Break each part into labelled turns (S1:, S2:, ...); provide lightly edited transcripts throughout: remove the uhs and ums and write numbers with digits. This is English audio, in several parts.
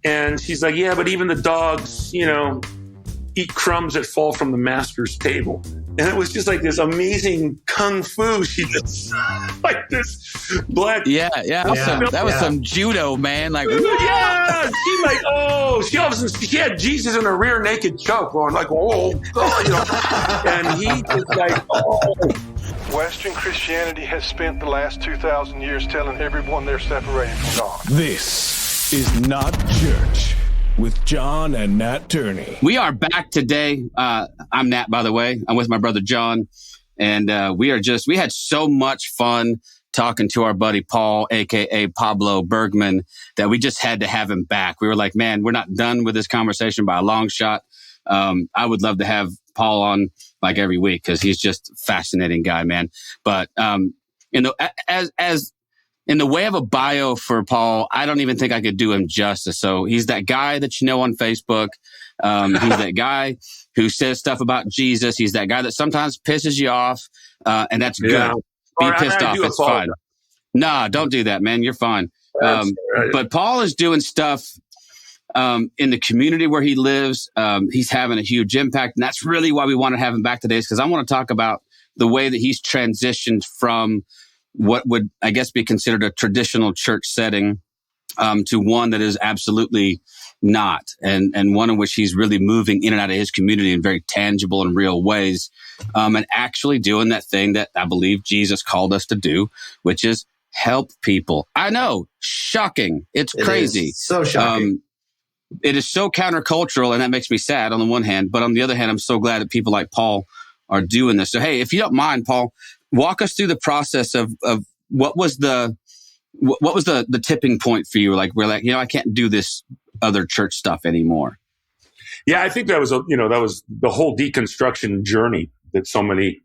S1: And she's like, yeah, but even the dogs, eat crumbs that fall from the master's table. And it was just like this amazing kung fu. She just like this black.
S2: Yeah. That was some judo, man. Like,
S1: yeah. She had Jesus in a rear naked choke going like, and he just like, oh.
S3: Western Christianity has spent the last 2,000 years telling everyone they're separated from God.
S4: This is Not Church with John and Nat Turney.
S2: We are back today. I'm Nat, by the way. I'm with my brother John. And we had so much fun talking to our buddy Paul, a.k.a. Pablo Bergmann, that we just had to have him back. We were like, man, we're not done with this conversation by a long shot. I would love to have Paul on like every week because he's just a fascinating guy, man. But in the way of a bio for Paul, I don't even think I could do him justice. So he's that guy that you know on Facebook. He's that guy who says stuff about Jesus. He's that guy that sometimes pisses you off, and that's good. Be pissed off. It's fine. Nah, don't do that, man. You're fine. But Paul is doing stuff in the community where he lives. He's having a huge impact. And that's really why we want to have him back today, is because I want to talk about the way that he's transitioned from what would, I guess, be considered a traditional church setting to one that is absolutely not, and one in which he's really moving in and out of his community in very tangible and real ways, and actually doing that thing that I believe Jesus called us to do, which is help people. I know, shocking. It's crazy.
S5: So shocking.
S2: It is so countercultural, and that makes me sad on the one hand, but on the other hand, I'm so glad that people like Paul are doing this. So, hey, if you don't mind, Paul, walk us through the process of what was the tipping point for you? Like, we're like, I can't do this other church stuff anymore.
S1: Yeah, I think that was the whole deconstruction journey that so many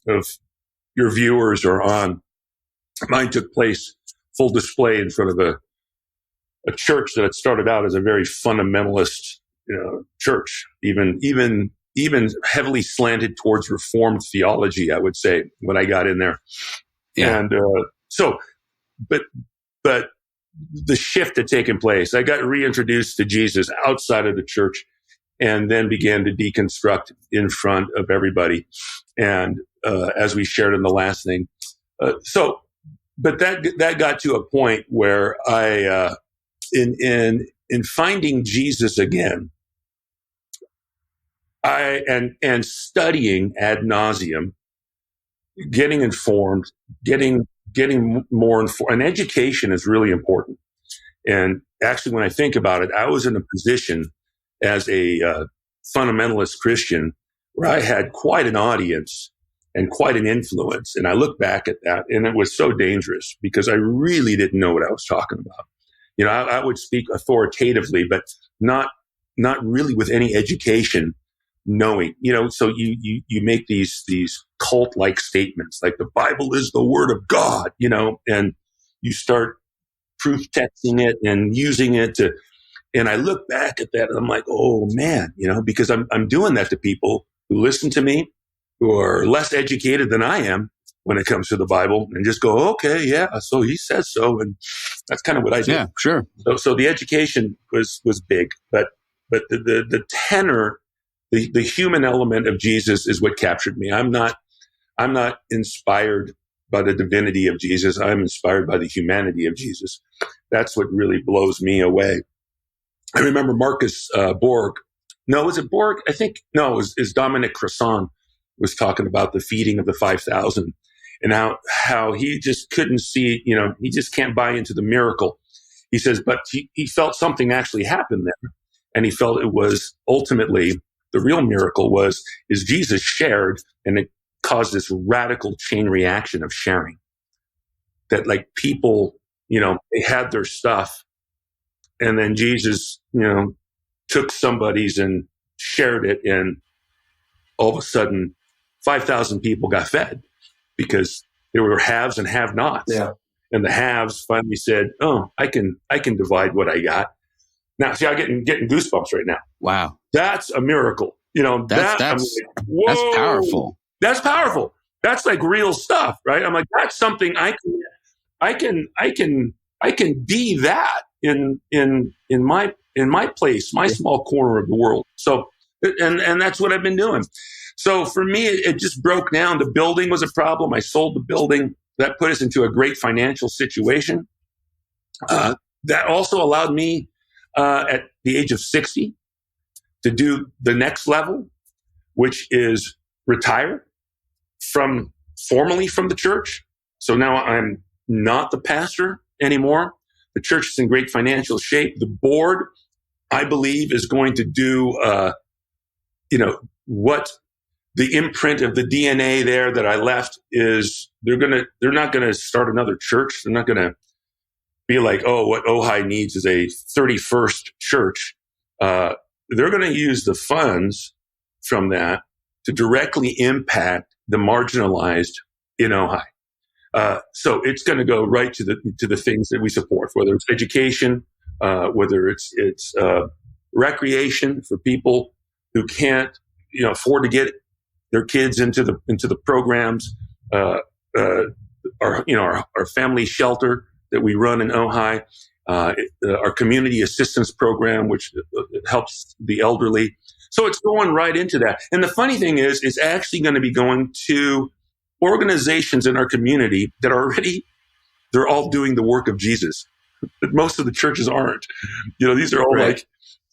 S1: of your viewers are on. Mine took place full display in front of a church that had started out as a very fundamentalist, church, even heavily slanted towards Reformed theology, I would say, when I got in there. Yeah. And but the shift had taken place. I got reintroduced to Jesus outside of the church, and then began to deconstruct in front of everybody. And as we shared in the last thing, but that got to a point where I, in finding Jesus again, and studying ad nauseum, getting informed, getting more informed, and education is really important. And actually, when I think about it, I was in a position as a fundamentalist Christian where I had quite an audience and quite an influence. And I look back at that, and it was so dangerous because I really didn't know what I was talking about. I would speak authoritatively, but not really with any education. Knowing, so you make these cult-like statements like the Bible is the Word of God, and you start proof texting it and using it to. And I look back at that and I'm like, oh man, because I'm doing that to people who listen to me, who are less educated than I am when it comes to the Bible, and just go, okay, yeah, so he says so, and that's kind of what I do.
S2: Yeah, sure.
S1: So the education was big, but the tenor. The human element of Jesus is what captured me. I'm not inspired by the divinity of Jesus. I'm inspired by the humanity of Jesus. That's what really blows me away. I remember Marcus Borg. No, was it Borg? I think, no, it was Dominic Crossan was talking about the feeding of the 5,000 and how he just couldn't see, he just can't buy into the miracle. He says, but he felt something actually happened there. And he felt it was ultimately the real miracle is Jesus shared, and it caused this radical chain reaction of sharing. That like people, they had their stuff, and then Jesus, took somebody's and shared it, and all of a sudden 5,000 people got fed because there were haves and have-nots. Yeah. And the haves finally said, oh, I can divide what I got. Now, see, I'm getting goosebumps right now.
S2: Wow.
S1: That's a miracle.
S2: That's powerful.
S1: That's powerful. That's like real stuff, right? I'm like, that's something I can be that in my in my place, my small corner of the world. So, and that's what I've been doing. So for me, it just broke down. The building was a problem. I sold the building. That put us into a great financial situation. That also allowed me at the age of 60 to do the next level, which is retire formally from the church. So now I'm not the pastor anymore. The church is in great financial shape. The board, I believe, is going to do, what the imprint of the DNA there that I left is. They're not going to start another church. They're not going to be like, oh, what Ojai needs is a 31st church. They're going to use the funds from that to directly impact the marginalized in Ojai. So it's going to go right to the things that we support, whether it's education, whether it's recreation for people who can't afford to get their kids into the programs, our family shelter that we run in Ojai, our community assistance program, which helps the elderly. So it's going right into that. And the funny thing is, it's actually going to be going to organizations in our community that they're all doing the work of Jesus. But most of the churches aren't. These are all like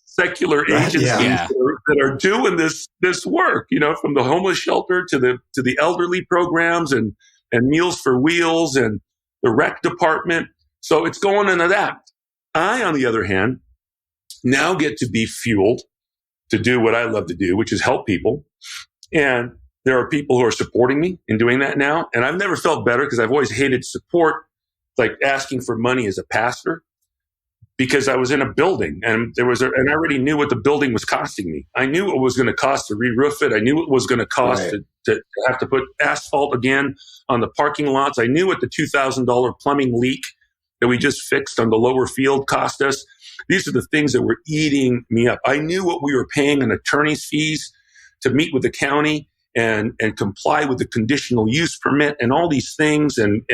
S1: secular agencies that are doing this work, from the homeless shelter to the elderly programs and Meals for Wheels and the rec department. So it's going into that. I, on the other hand, now get to be fueled to do what I love to do, which is help people. And there are people who are supporting me in doing that now. And I've never felt better because I've always hated support, like asking for money as a pastor, because I was in a building and and I already knew what the building was costing me. I knew what it was going to cost to re-roof it. I knew what it was going to cost to have to put asphalt again on the parking lots. I knew what the $2,000 plumbing leak that we just fixed on the lower field cost us. These are the things that were eating me up. I knew what we were paying in attorney's fees to meet with the county and comply with the conditional use permit and all these things and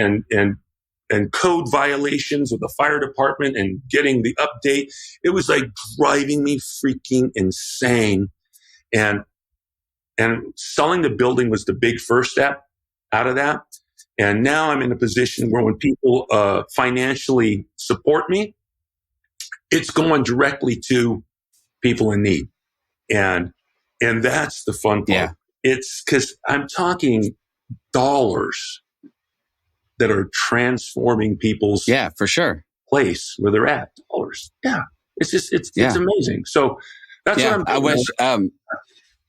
S1: code violations with the fire department and getting the update. It was like driving me freaking insane. And selling the building was the big first step out of that. And now I'm in a position where when people financially support me, it's going directly to people in need. And that's the fun part. Yeah. It's because I'm talking dollars that are transforming people's
S2: for sure
S1: place where they're at. Dollars. Yeah. It's amazing. So that's what I'm doing.
S2: I wish
S1: go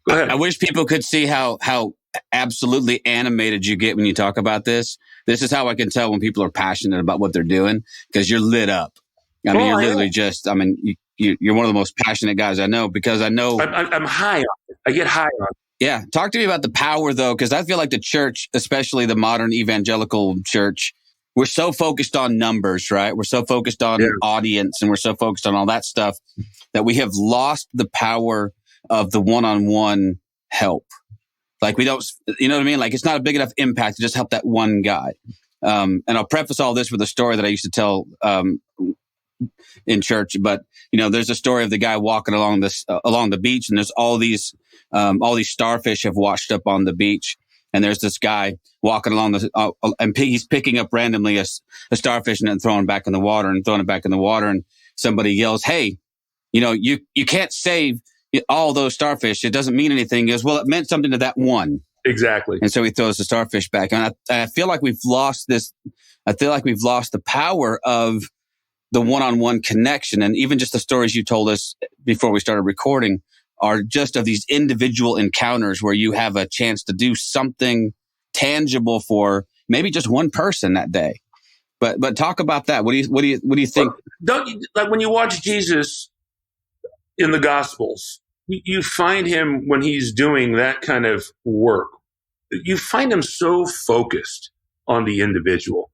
S1: ahead.
S2: I wish people could see how absolutely animated you get when you talk about this. This is how I can tell when people are passionate about what they're doing, because you're lit up. I mean, you're literally you're one of the most passionate guys I know, because I know
S1: I'm high on it. I get high on it.
S2: Yeah. Talk to me about the power, though, because I feel like the church, especially the modern evangelical church, we're so focused on numbers, right? We're so focused on audience, and we're so focused on all that stuff that we have lost the power of the one-on-one help. Like we don't, you know what I mean? Like it's not a big enough impact to just help that one guy. And I'll preface all this with a story that I used to tell in church. But there's a story of the guy walking along the beach, and there's all these starfish have washed up on the beach, and there's this guy walking along and he's picking up randomly a starfish and then throwing it back in the water and somebody yells, "Hey, you can't save all those starfish. It doesn't mean anything." He goes, "Well, it meant something to that one."
S1: Exactly.
S2: And so he throws the starfish back. And I feel like we've lost this. I feel like we've lost the power of the one-on-one connection. And even just the stories you told us before we started recording are just of these individual encounters where you have a chance to do something tangible for maybe just one person that day. But talk about that. What do you think?
S1: Don't you, like when you watch Jesus in the Gospels, you find him when he's doing that kind of work. You find him so focused on the individual.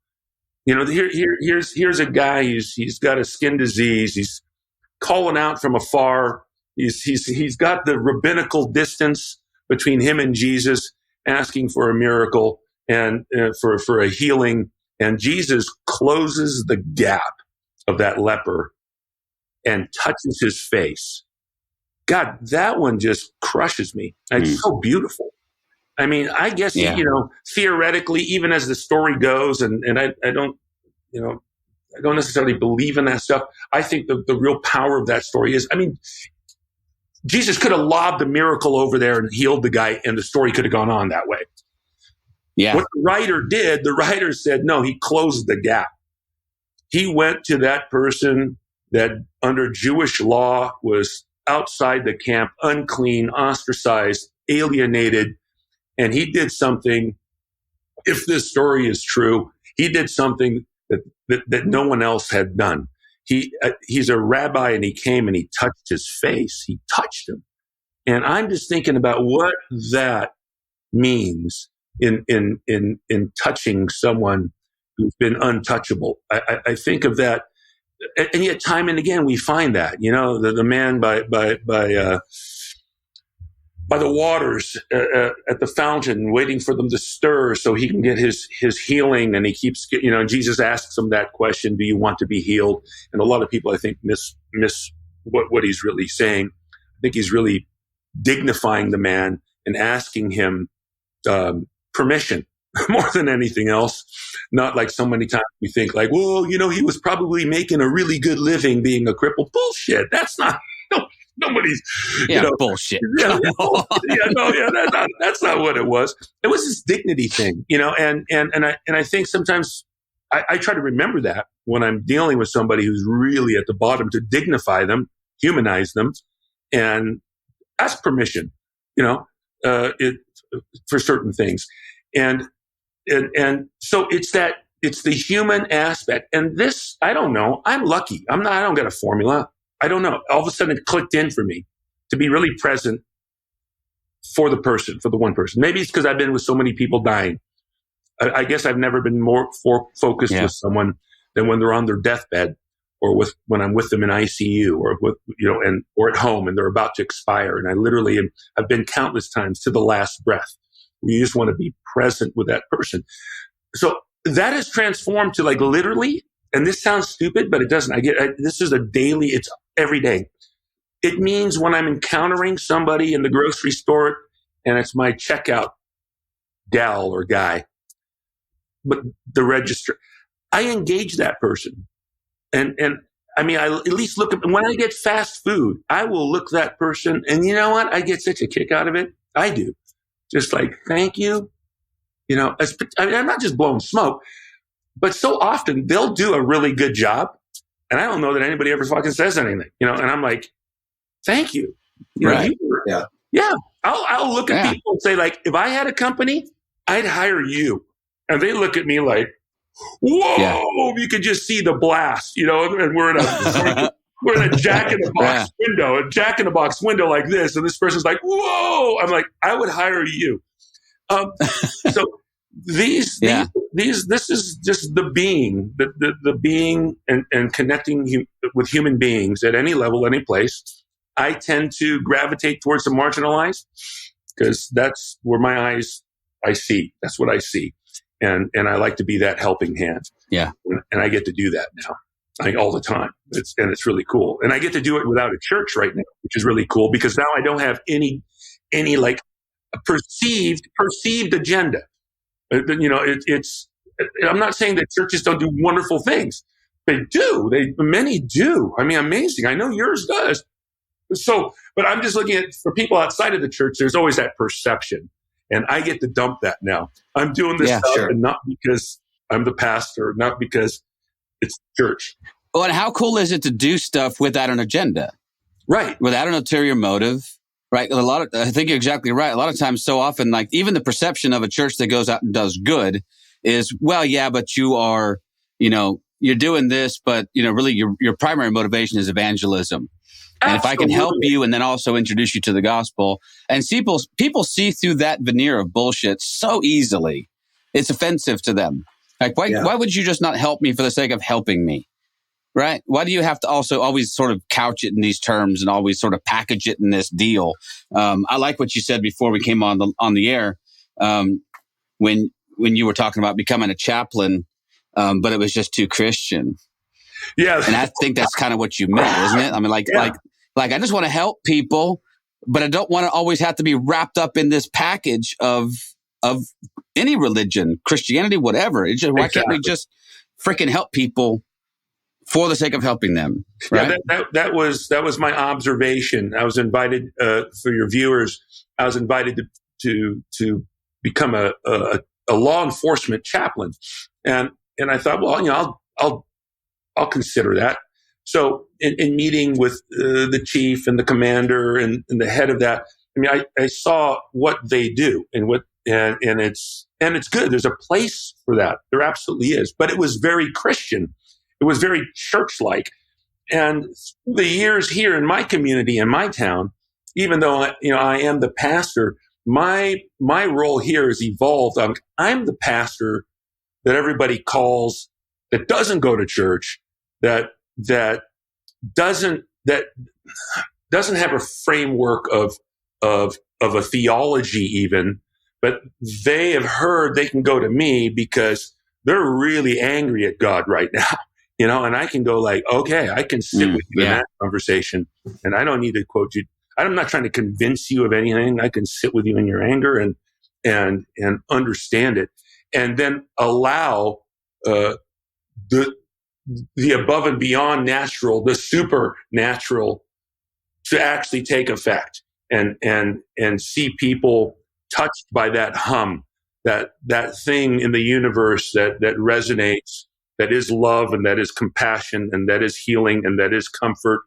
S1: Here's a guy he's got a skin disease. He's calling out from afar. He's got the rabbinical distance between him and Jesus, asking for a miracle and for a healing. And Jesus closes the gap of that leper and touches his face. God, that one just crushes me. It's so beautiful. I mean, I guess, theoretically, even as the story goes, and I don't, I don't necessarily believe in that stuff. I think the real power of that story is, I mean, Jesus could have lobbed a miracle over there and healed the guy, and the story could have gone on that way.
S2: Yeah.
S1: What the writer did, the writer said, no, he closed the gap. He went to that person that under Jewish law was outside the camp, unclean, ostracized, alienated, and he did something, if this story is true, he did something that no one else had done. He's a rabbi, and he came and he touched his face. He touched him. And I'm just thinking about what that means in touching someone who's been untouchable. I think of that, and yet time and again we find that, the man by the waters at the fountain, waiting for them to stir so he can get his healing, and he keeps, Jesus asks him that question: "Do you want to be healed?" And a lot of people, I think, miss what he's really saying. I think he's really dignifying the man and asking him permission more than anything else. Not like so many times we think like, well, he was probably making a really good living being a cripple. Bullshit. That's not, nobody's,
S2: bullshit.
S1: That's not what it was. It was this dignity thing, and I think sometimes I try to remember that when I'm dealing with somebody who's really at the bottom, to dignify them, humanize them, and ask permission, for certain things. And so it's the human aspect. And this, I don't know, I'm lucky. I don't get a formula. I don't know. All of a sudden it clicked in for me to be really present for the one person. Maybe it's because I've been with so many people dying. I guess I've never been more focused with someone than when they're on their deathbed, or when I'm with them in ICU, or or at home and they're about to expire. And I literally I've been countless times to the last breath. You just want to be present with that person. So that is transformed to like literally, and this sounds stupid, but it doesn't. This is it's every day. It means when I'm encountering somebody in the grocery store and it's my checkout gal or guy, but the register, I engage that person. And I mean, I at least look at, when I get fast food, I will look that person, and you know what? I get such a kick out of it. I do. Just like, thank you. I'm not just blowing smoke, but so often they'll do a really good job, and I don't know that anybody ever fucking says anything, and I'm like, thank you.
S2: Right.
S1: Yeah. I'll look at people and say, like, if I had a company, I'd hire you. And they look at me like, whoa, you could just see the blast, and we're in a Jack in the Box window like this. And this person's like, whoa. I'm like, I would hire you. So this is just the being, the being and connecting with human beings at any level, any place. I tend to gravitate towards the marginalized because that's where I see. That's what I see. And I like to be that helping hand.
S2: Yeah.
S1: And I get to do that now. All the time. It's really cool. And I get to do it without a church right now, which is really cool because now I don't have any like perceived agenda. I'm not saying that churches don't do wonderful things. They do. Many do. I mean, amazing. I know yours does. So, but I'm just looking at, for people outside of the church, there's always that perception. And I get to dump that now. I'm doing this stuff, and not because I'm the pastor, not because it's church.
S2: Well, and how cool is it to do stuff without an agenda?
S1: Right.
S2: Without an ulterior motive. Right. I think you're exactly right. A lot of times, so often, like even the perception of a church that goes out and does good is, well, yeah, but you are, you're doing this, but, really your primary motivation is evangelism. And if I can help you and then also introduce you to the gospel, and people see through that veneer of bullshit so easily, it's offensive to them. Like, why would you just not help me for the sake of helping me? Right? Why do you have to also always sort of couch it in these terms and always sort of package it in this deal? I like what you said before we came on the air, when you were talking about becoming a chaplain, but it was just too Christian.
S1: Yeah.
S2: And I think that's kind of what you meant, isn't it? I mean, like I just want to help people, but I don't want to always have to be wrapped up in this package of any religion, Christianity, whatever. It's just, why can't we just freaking help people for the sake of helping them? Right?
S1: Yeah, that was my observation. I was invited, for your viewers, I was invited to become a law enforcement chaplain. And I thought, well, I'll consider that. So in meeting with the chief and the commander and the head of that, I mean, I saw what they do and it's good. There's a place for that. There absolutely is. But it was very Christian. It was very church-like. And the years here in my community, in my town, even though I am the pastor, my role here has evolved. I'm the pastor that everybody calls, that doesn't go to church, that doesn't have a framework of a theology even, but they have heard they can go to me because they're really angry at God right now, and I can go like, okay, I can sit with you in that conversation, and I don't need to quote you. I'm not trying to convince you of anything. I can sit with you in your anger and understand it, and then allow the above and beyond natural, the supernatural, to actually take effect and see people touched by that hum, that thing in the universe that resonates, that is love and that is compassion and that is healing and that is comfort,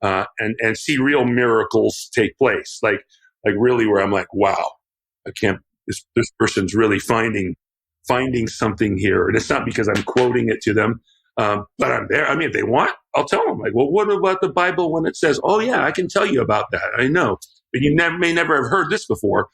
S1: and see real miracles take place. Like really where I'm like, wow, this person's really finding something here. And it's not because I'm quoting it to them, but I'm there. I mean, if they want, I'll tell them, like, well, what about the Bible when it says, oh yeah, I can tell you about that. I know, but you may never have heard this before,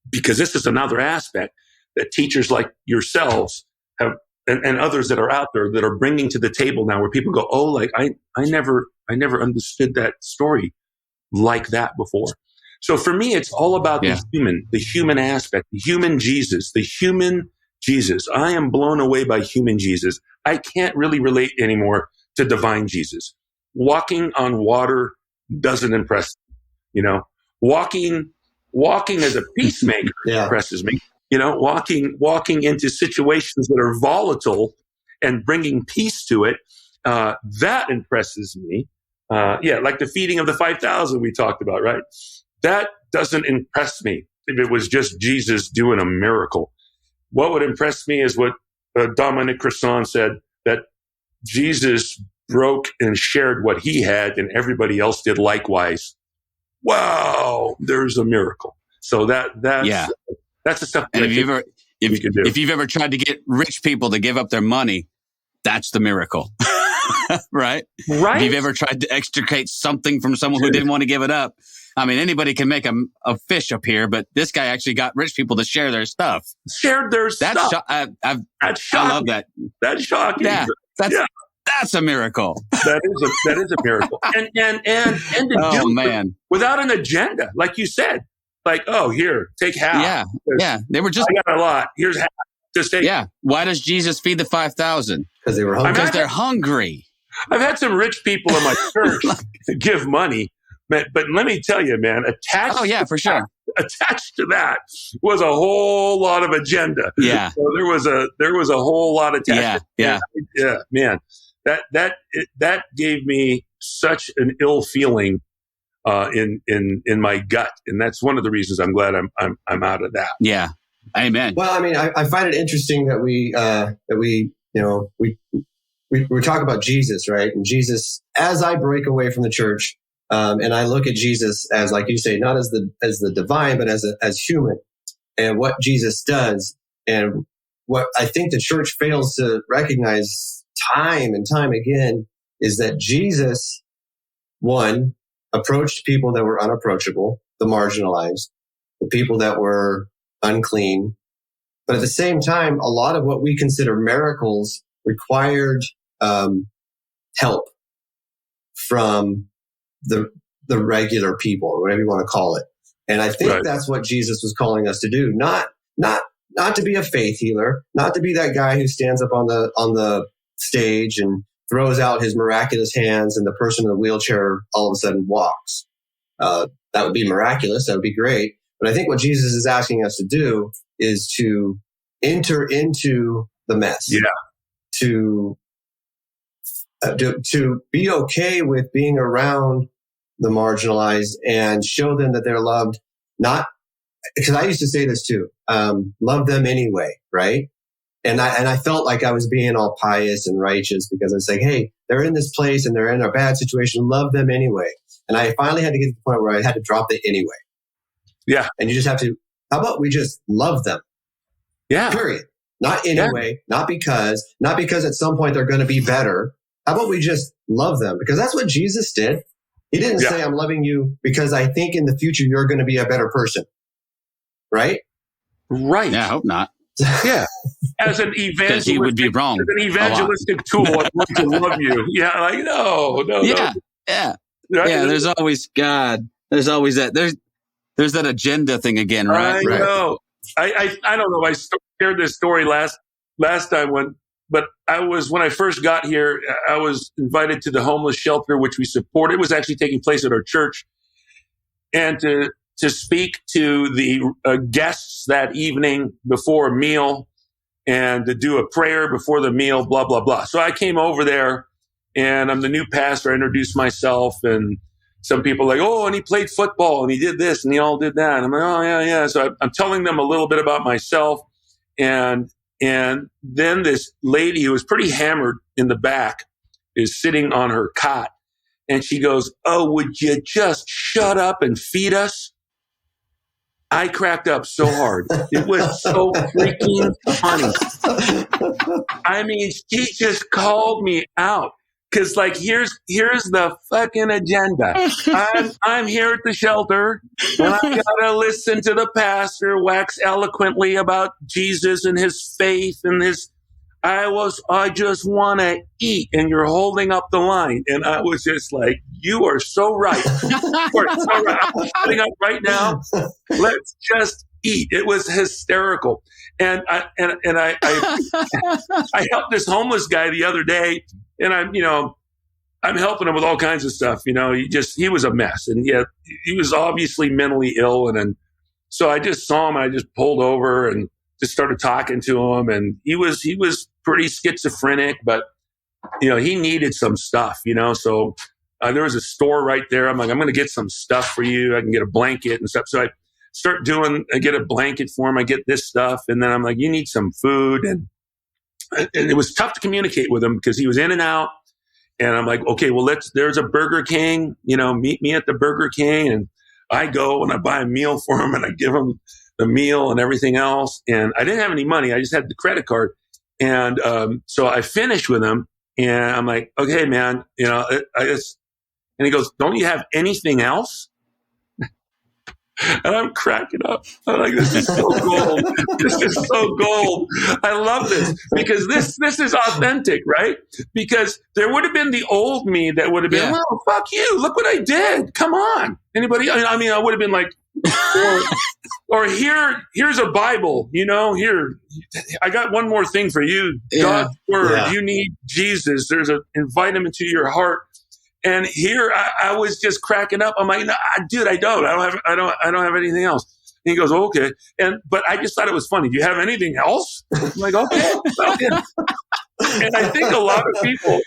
S1: because this is another aspect that teachers like yourselves have, and others that are out there that are bringing to the table now, where people go, oh, like I never understood that story like that before. So for me, it's all about the human aspect, the human Jesus. I am blown away by human Jesus. I can't really relate anymore to divine Jesus. Walking on water doesn't impress me. Walking as a peacemaker impresses me. Walking into situations that are volatile and bringing peace to it, that impresses me. Like the feeding of the 5,000 we talked about, right? That doesn't impress me if it was just Jesus doing a miracle. What would impress me is what Dominic Crossan said, that Jesus broke and shared what he had and everybody else did likewise. Wow, there's a miracle. So that's the stuff.
S2: And if you've ever tried to get rich people to give up their money, that's the miracle. Right? If you've ever tried to extricate something from someone who didn't want to give it up, I mean, anybody can make a fish up here, but this guy actually got rich people to share their stuff.
S1: Shared their stuff.
S2: That's shocking. I love that.
S1: That's shocking.
S2: Yeah, that's a miracle.
S1: That is a miracle. And to do it without an agenda, like you said. Like, oh, here, take half.
S2: Yeah. They were just,
S1: I got a lot. Here's half. Just take.
S2: Yeah. Why does Jesus feed the 5,000?
S5: Because they were hungry.
S2: Because they're hungry.
S1: I've had some rich people in my church give money, but let me tell you, man, attached to that was a whole lot of agenda.
S2: Yeah.
S1: So there was a whole lot of attachment.
S2: Yeah.
S1: Yeah, man. That gave me such an ill feeling in my gut, and that's one of the reasons I'm glad I'm out of that.
S2: Yeah, amen.
S5: Well, I mean, I find it interesting that we talk about Jesus, right? And Jesus, as I break away from the church, and I look at Jesus as, like you say, not as the divine, but as human, and what Jesus does, and what I think the church fails to recognize time and time again is that Jesus, one, approached people that were unapproachable, the marginalized, the people that were unclean. But at the same time, a lot of what we consider miracles required help from the regular people, whatever you want to call it. And I think that's what Jesus was calling us to do. Not to be a faith healer, not to be that guy who stands up on the stage and throws out his miraculous hands and the person in the wheelchair all of a sudden walks. That would be miraculous. That would be great. But I think what Jesus is asking us to do is to enter into the mess.
S1: Yeah.
S5: To be okay with being around the marginalized and show them that they're loved. Not because I used to say this too. Love them anyway, right? And I felt like I was being all pious and righteous because I was like, hey, they're in this place and they're in a bad situation. Love them anyway. And I finally had to get to the point where I had to drop the anyway.
S1: Yeah.
S5: And you just have to, how about we just love them?
S1: Yeah.
S5: Period. Not anyway, not because at some point they're going to be better. How about we just love them? Because that's what Jesus did. He didn't say, I'm loving you because I think in the future you're going to be a better person. Right?
S1: Right.
S2: Yeah, I hope not.
S1: Yeah. As an evangelistic,
S2: he would be wrong.
S1: As an evangelistic tool, I'd like to love you. Yeah, like, no.
S2: Yeah.
S1: Right?
S2: Yeah, there's always God. There's always that. There's that agenda thing again, right?
S1: I know. I don't know. I shared this story last time when I first got here, I was invited to the homeless shelter, which we support. It was actually taking place at our church, and to speak to the guests that evening before a meal, and to do a prayer before the meal. Blah blah blah. So I came over there, and I'm the new pastor. I introduced myself, and some people are like, oh, and he played football, and he did this, and he all did that. And I'm like, oh yeah. So I'm telling them a little bit about myself, and then this lady who was pretty hammered in the back is sitting on her cot. And she goes, oh, would you just shut up and feed us? I cracked up so hard. It was so freaking funny. I mean, she just called me out. Because, like, here's the fucking agenda. I'm here at the shelter, and I gotta listen to the pastor wax eloquently about Jesus and his faith and his. I just want to eat, and you're holding up the line, and I was just like, you are so right. You are so right. I'm shutting up right now. Let's just eat. It was hysterical, and I helped this homeless guy the other day. And I'm helping him with all kinds of stuff. He was a mess, and he was obviously mentally ill. And so I just saw him, and I just pulled over and just started talking to him. And he was pretty schizophrenic, but he needed some stuff. So there was a store right there. I'm like, I'm going to get some stuff for you. I can get a blanket and stuff. So I get a blanket for him. I get this stuff, and then I'm like, you need some food. And it was tough to communicate with him because he was in and out. And I'm like, okay, well, there's a Burger King, meet me at the Burger King. And I go and I buy a meal for him, and I give him the meal and everything else. And I didn't have any money. I just had the credit card. And so I finished with him, and I'm like, okay, man, and he goes, don't you have anything else? And I'm cracking up. I'm like, this is so gold. This is so gold. I love this because this is authentic, right? Because there would have been the old me that would have been, well, fuck you. Look what I did. Come on. Anybody? I mean, I would have been like, or here's a Bible, here, I got one more thing for you. Yeah. God's word. Yeah. You need Jesus. Invite him into your heart. And here I was just cracking up. I'm like, no, dude, I don't have anything else. And he goes, oh, okay. But I just thought it was funny. Do you have anything else? I'm like, okay. And I think a lot of people,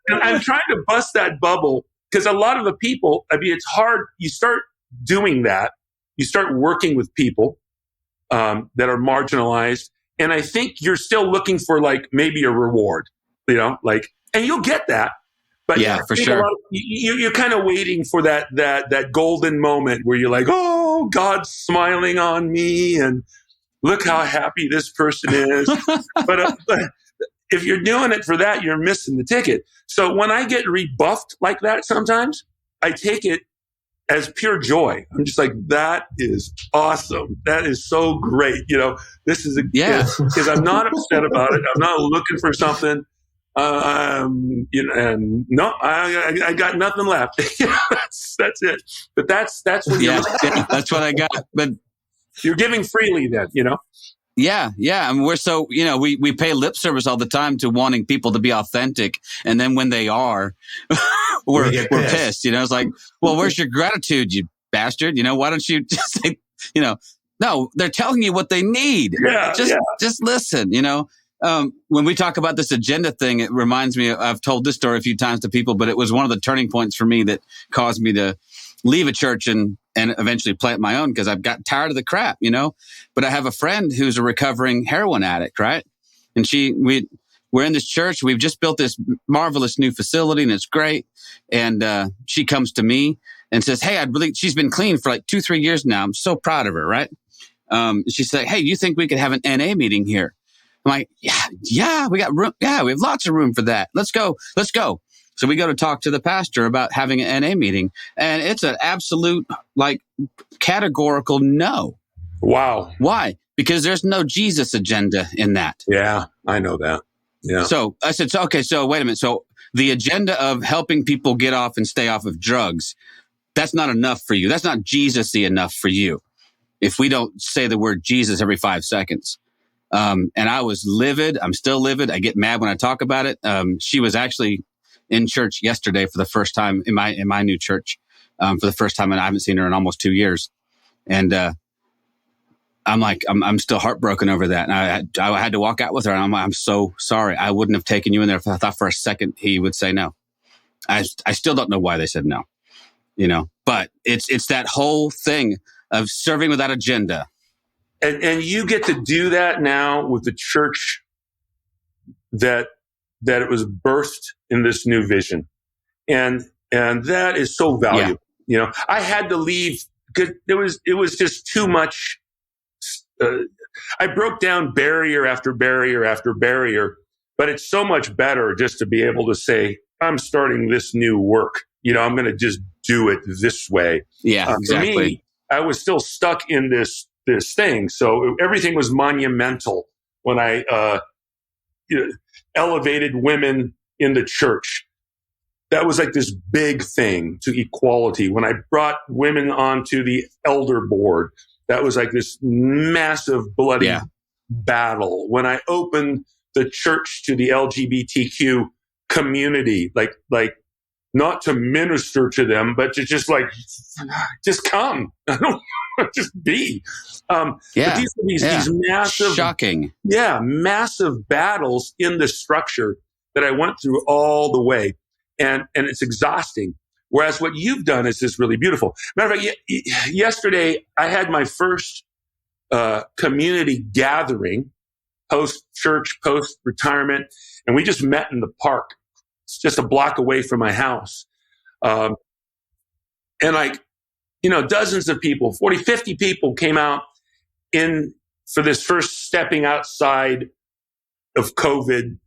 S1: and I'm trying to bust that bubble because a lot of the people, I mean, it's hard. You start doing that. You start working with people that are marginalized. And I think you're still looking for like maybe a reward, and you'll get that. But
S2: yeah, for sure.
S1: You're kind of waiting for that golden moment where you're like, oh, God's smiling on me, and look how happy this person is. but if you're doing it for that, you're missing the ticket. So when I get rebuffed like that, sometimes I take it as pure joy. I'm just like, that is awesome. That is so great. This is because I'm not upset about it. I'm not looking for something. And no, I got nothing left. That's it. But that's what
S2: that's what I got. But
S1: you're giving freely then,
S2: Yeah. I mean, we're so, we pay lip service all the time to wanting people to be authentic. And then when they are, we're pissed. It's like, well, where's your gratitude, you bastard? Why don't you just say, no, they're telling you what they need. Just listen, when we talk about this agenda thing, it reminds me, I've told this story a few times to people, but it was one of the turning points for me that caused me to leave a church and eventually plant my own, because I've got tired of the crap, But I have a friend who's a recovering heroin addict, right? And we're in this church. We've just built this marvelous new facility and it's great. And she comes to me and says, hey, she's been clean for like 2-3 years now. I'm so proud of her, right? She said, hey, you think we could have an NA meeting here? I'm like, yeah, we got room. Yeah, we have lots of room for that. Let's go. So we go to talk to the pastor about having an NA meeting, and it's an absolute, categorical no.
S1: Wow.
S2: Why? Because there's no Jesus agenda in that.
S1: Yeah, I know that. Yeah.
S2: So I said, so wait a minute. So the agenda of helping people get off and stay off of drugs, that's not enough for you. That's not Jesus-y enough for you. If we don't say the word Jesus every 5 seconds. And I was livid. I'm still livid. I get mad when I talk about it. She was actually in church yesterday for the first time in my new church, for the first time, and I haven't seen her in almost 2 years. And I'm still heartbroken over that. And I had to walk out with her. And I'm so sorry. I wouldn't have taken you in there if I thought for a second he would say no. I still don't know why they said no, but it's that whole thing of serving without agenda.
S1: And you get to do that now with the church that it was birthed in this new vision. And that is so valuable. Yeah. I had to leave because it was just too much. I broke down barrier after barrier after barrier, but it's so much better just to be able to say, I'm starting this new work. I'm going to just do it this way.
S2: Yeah, exactly.
S1: For me, I was still stuck in this thing. So everything was monumental when I elevated women in the church. That was like this big thing to equality. When I brought women onto the elder board, that was like this massive bloody battle. When I opened the church to the LGBTQ community, like not to minister to them, but to just come. I don't just be. But these massive,
S2: shocking,
S1: massive battles in the structure that I went through all the way, and it's exhausting. Whereas what you've done is just really beautiful. Matter of fact, yesterday I had my first community gathering, post church, post retirement, and we just met in the park. It's just a block away from my house, and dozens of people, 40, 50 people came out in for this first stepping outside of COVID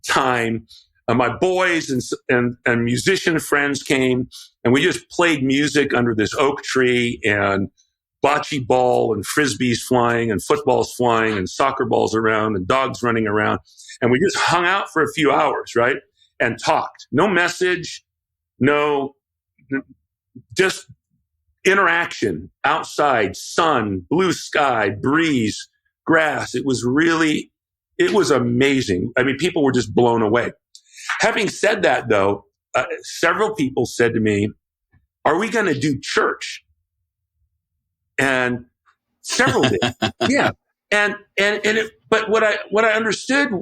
S1: time. My boys and musician friends came, and we just played music under this oak tree, and bocce ball and frisbees flying and footballs flying and soccer balls around and dogs running around. And we just hung out for a few hours, right? And talked. No message, just interaction outside, sun, blue sky, breeze, grass. It was amazing. I mean, people were just blown away. Having said that, though, several people said to me, are we going to do church? And several did. Yeah. But what I understood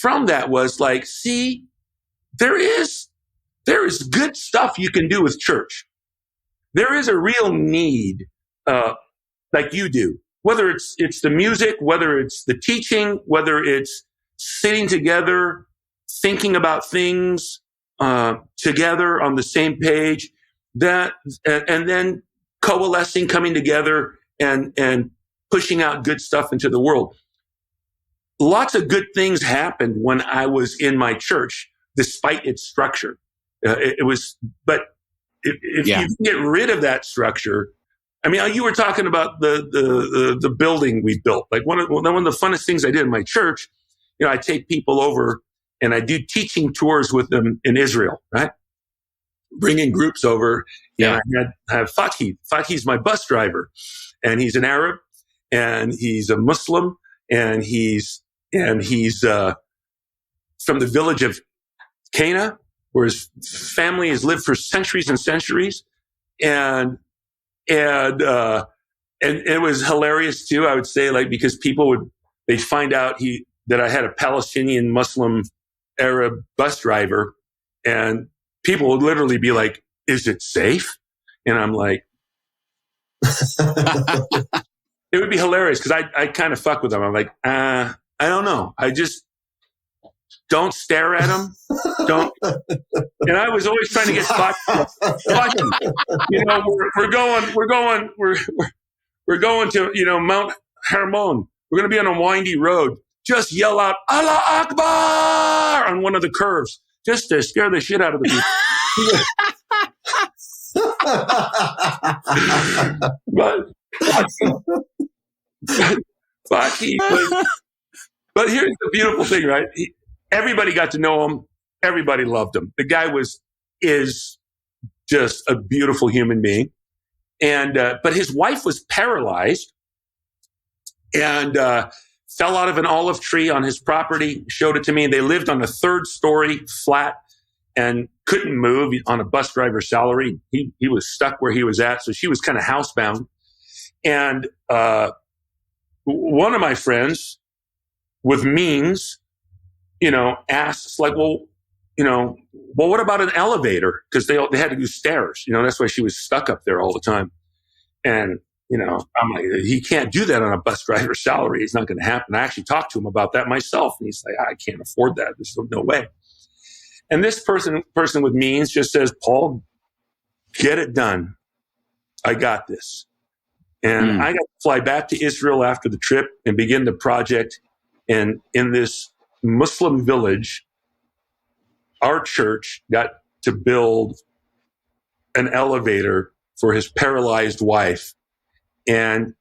S1: from that was see, there is good stuff you can do with church. There is a real need, like you do, whether it's the music, whether it's the teaching, whether it's sitting together, thinking about things together on the same page, and then coalescing, coming together, and pushing out good stuff into the world. Lots of good things happened when I was in my church, despite its structure. But if you get rid of that structure, I mean, you were talking about the building we built. Like one of the funnest things I did in my church, I take people over and I do teaching tours with them in Israel, right? Bringing groups over.
S2: Yeah.
S1: And I have Fatih. Fatih's my bus driver, and he's an Arab, and he's a Muslim, and he's from the village of Cana, where his family has lived for centuries and centuries, and it was hilarious too. I would say, like, because they'd find out that I had a Palestinian Muslim Arab bus driver, and people would literally be like, "Is it safe?" And I'm like, it would be hilarious because I kind of fuck with them. I'm like, I don't know. I just don't stare at them. Don't. And I was always trying to get spot. You know, we're going to Mount Hermon. We're going to be on a windy road. Just yell out Allah Akbar on one of the curves, just to scare the shit out of the people. But here's the beautiful thing, right? Everybody got to know him. Everybody loved him. The guy is just a beautiful human being. And, but his wife was paralyzed and, fell out of an olive tree on his property, showed it to me. They lived on a 3rd story flat and couldn't move on a bus driver's salary. He was stuck where he was at. So she was kind of housebound. And, one of my friends with means, asks like, well, what about an elevator? Because they had to use stairs. That's why she was stuck up there all the time. And, I'm like, he can't do that on a bus driver's salary. It's not going to happen. I actually talked to him about that myself. And he's like, I can't afford that. There's no way. And this person with means just says, Paul, get it done. I got this. And I got to fly back to Israel after the trip and begin the project. And in this Muslim village, our church got to build an elevator for his paralyzed wife. And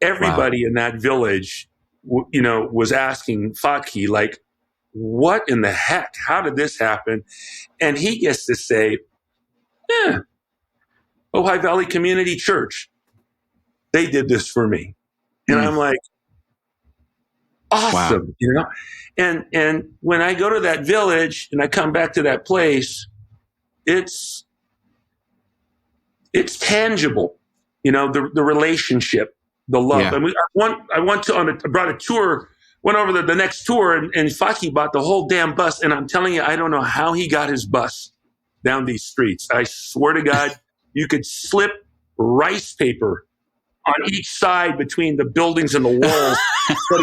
S1: everybody in that village, was asking Fakhi, like, what in the heck? How did this happen? And he gets to say, Ojai Valley Community Church, they did this for me. And I'm like, awesome, And when I go to that village and I come back to that place, it's tangible, the relationship, the love. Yeah. And I brought a tour, went over the next tour, and Fakhi bought the whole damn bus. And I'm telling you, I don't know how he got his bus down these streets. I swear to God, you could slip rice paper on each side between the buildings and the walls. But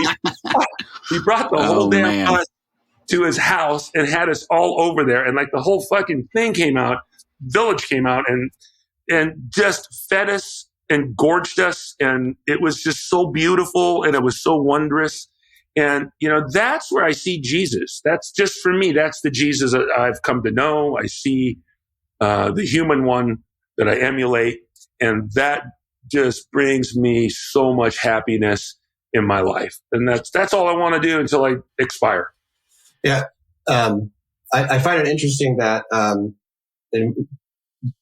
S1: he brought the whole damn bus to his house and had us all over there. And like the whole fucking thing came out, village came out and just fed us and gorged us. And it was just so beautiful and it was so wondrous. And, that's where I see Jesus. That's just for me. That's the Jesus that I've come to know. I see the human one that I emulate. And that just brings me so much happiness in my life. And that's all I want to do until I expire.
S5: Yeah. I find it interesting that that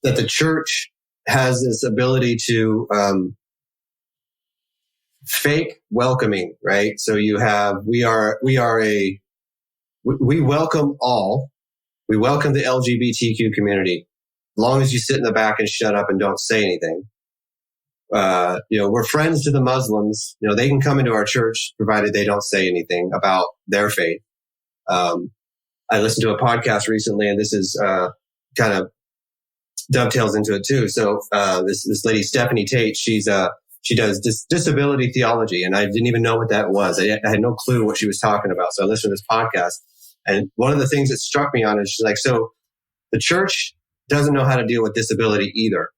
S5: the church has this ability to fake welcoming, right? So we welcome all. We welcome the LGBTQ community, as long as you sit in the back and shut up and don't say anything. We're friends to the Muslims. They can come into our church provided they don't say anything about their faith. I listened to a podcast recently, and this is kind of dovetails into it too. So this lady Stephanie Tate, she does disability theology, and I didn't even know what that was. I had no clue what she was talking about. So I listened to this podcast, and one of the things that struck me on it is she's like, so the church doesn't know how to deal with disability either.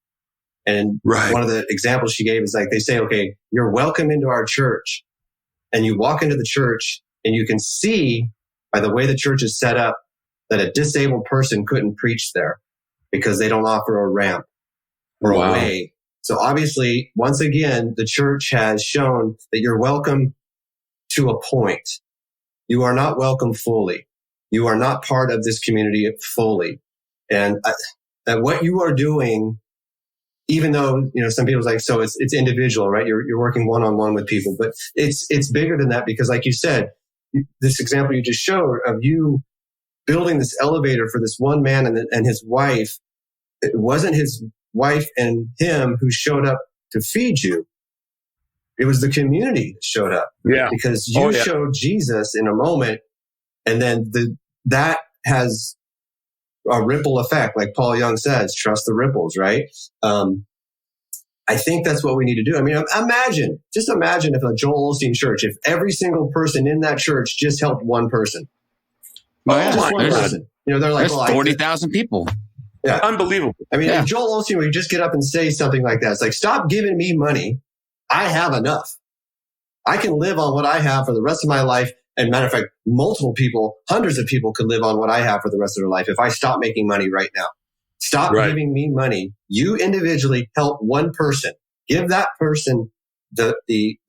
S5: And one of the examples she gave is like, they say, okay, you're welcome into our church, and you walk into the church and you can see by the way the church is set up that a disabled person couldn't preach there because they don't offer a ramp or a way. So obviously, once again, the church has shown that you're welcome to a point. You are not welcome fully. You are not part of this community fully. And what you are doing even though, some people's like, so it's individual, right? You're working one-on-one with people, but it's bigger than that, because like you said, this example you just showed of you building this elevator for this one man and his wife, it wasn't his wife and him who showed up to feed you. It was the community that showed up.
S1: Yeah.
S5: Because you showed Jesus in a moment, and then that has a ripple effect. Like Paul Young says, trust the ripples, right? I think that's what we need to do. I mean, just imagine if a Joel Osteen church, if every single person in that church just helped one person. Just one person. They're like,
S2: there's 40,000 people.
S5: Yeah.
S1: Unbelievable.
S5: I mean, if Joel Osteen would just get up and say something like that, it's like, stop giving me money. I have enough. I can live on what I have for the rest of my life. And matter of fact, multiple people, hundreds of people could live on what I have for the rest of their life if I stop making money right now. Stop giving me money. You individually help one person. Give that person the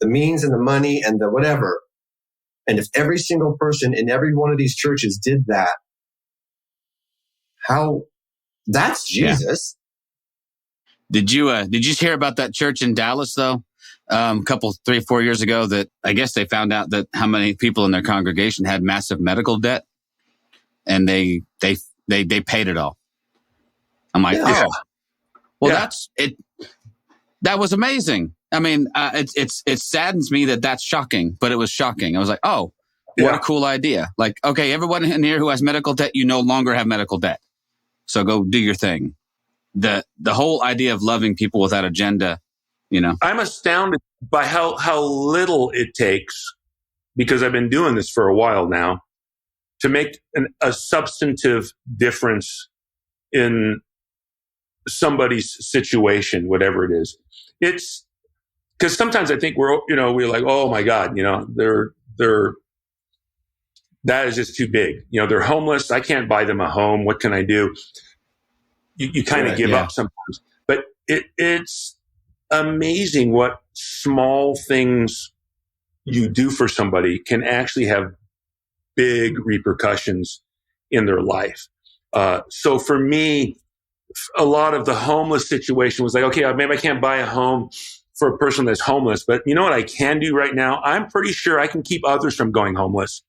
S5: means and the money and the whatever. And if every single person in every one of these churches did that, that's Jesus.
S2: Yeah. Did you hear about that church in Dallas though? Couple 3-4 years ago, that I guess they found out that how many people in their congregation had massive medical debt, and they paid it all. I'm like, that's it. That was amazing. I mean, it saddens me that that's shocking, but it was shocking. I was like, what a cool idea. Like, okay, everyone in here who has medical debt, you no longer have medical debt. So go do your thing. The whole idea of loving people without agenda,
S1: I'm astounded by how little it takes, because I've been doing this for a while now, to make a substantive difference in somebody's situation, whatever it is. It's because sometimes I think we're like, oh my God, that is just too big. They're homeless. I can't buy them a home. What can I do? You kind of give up sometimes, but it's amazing what small things you do for somebody can actually have big repercussions in their life. So for me, a lot of the homeless situation was like, okay, maybe I can't buy a home for a person that's homeless, but you know what I can do right now? I'm pretty sure I can keep others from going homeless.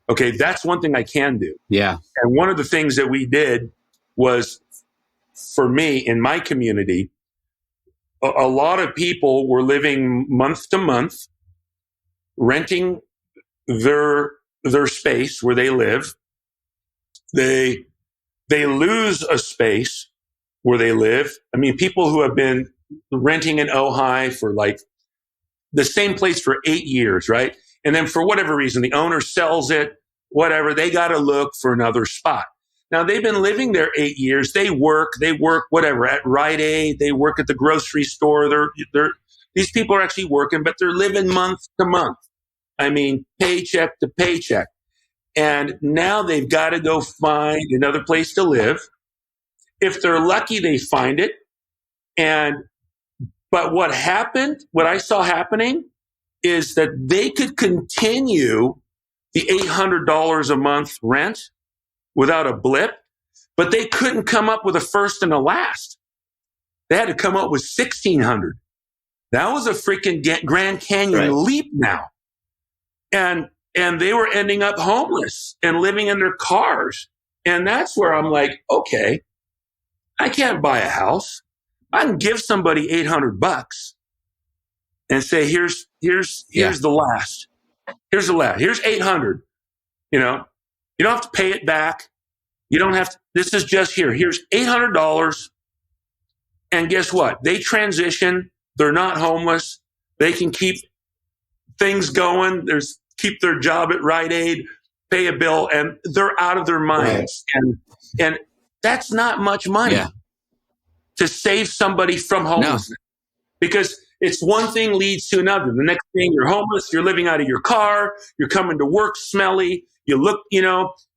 S1: Okay, that's one thing I can do.
S2: Yeah.
S1: And one of the things that we did was, for me, in my community, a lot of people were living month to month, renting their space where they live. They lose a space where they live. I mean, people who have been renting in Ojai for like the same place for 8 years, right? And then for whatever reason, the owner sells it, whatever, they got to look for another spot. Now, they've been living there 8 years. They work, whatever, at Rite Aid. They work at the grocery store. These people are actually working, but they're living month to month. I mean, paycheck to paycheck. And now they've got to go find another place to live. If they're lucky, they find it. But what I saw happening is that they could continue the $800 a month rent without a blip, but they couldn't come up with a first and a last. They had to come up with $1,600. That was a freaking Grand Canyon leap now. And they were ending up homeless and living in their cars. And that's where I'm like, okay, I can't buy a house. I can give somebody $800 and say, here's the last. Here's the last. Here's $800. You don't have to pay it back. You don't have to. This is just here. Here's $800. And guess what? They transition. They're not homeless. They can keep things going. Keep their job at Rite Aid, pay a bill, and they're out of their minds. Right. And that's not much money to save somebody from homelessness. Because it's one thing leads to another. The next thing, you're homeless, you're living out of your car, you're coming to work smelly, you look,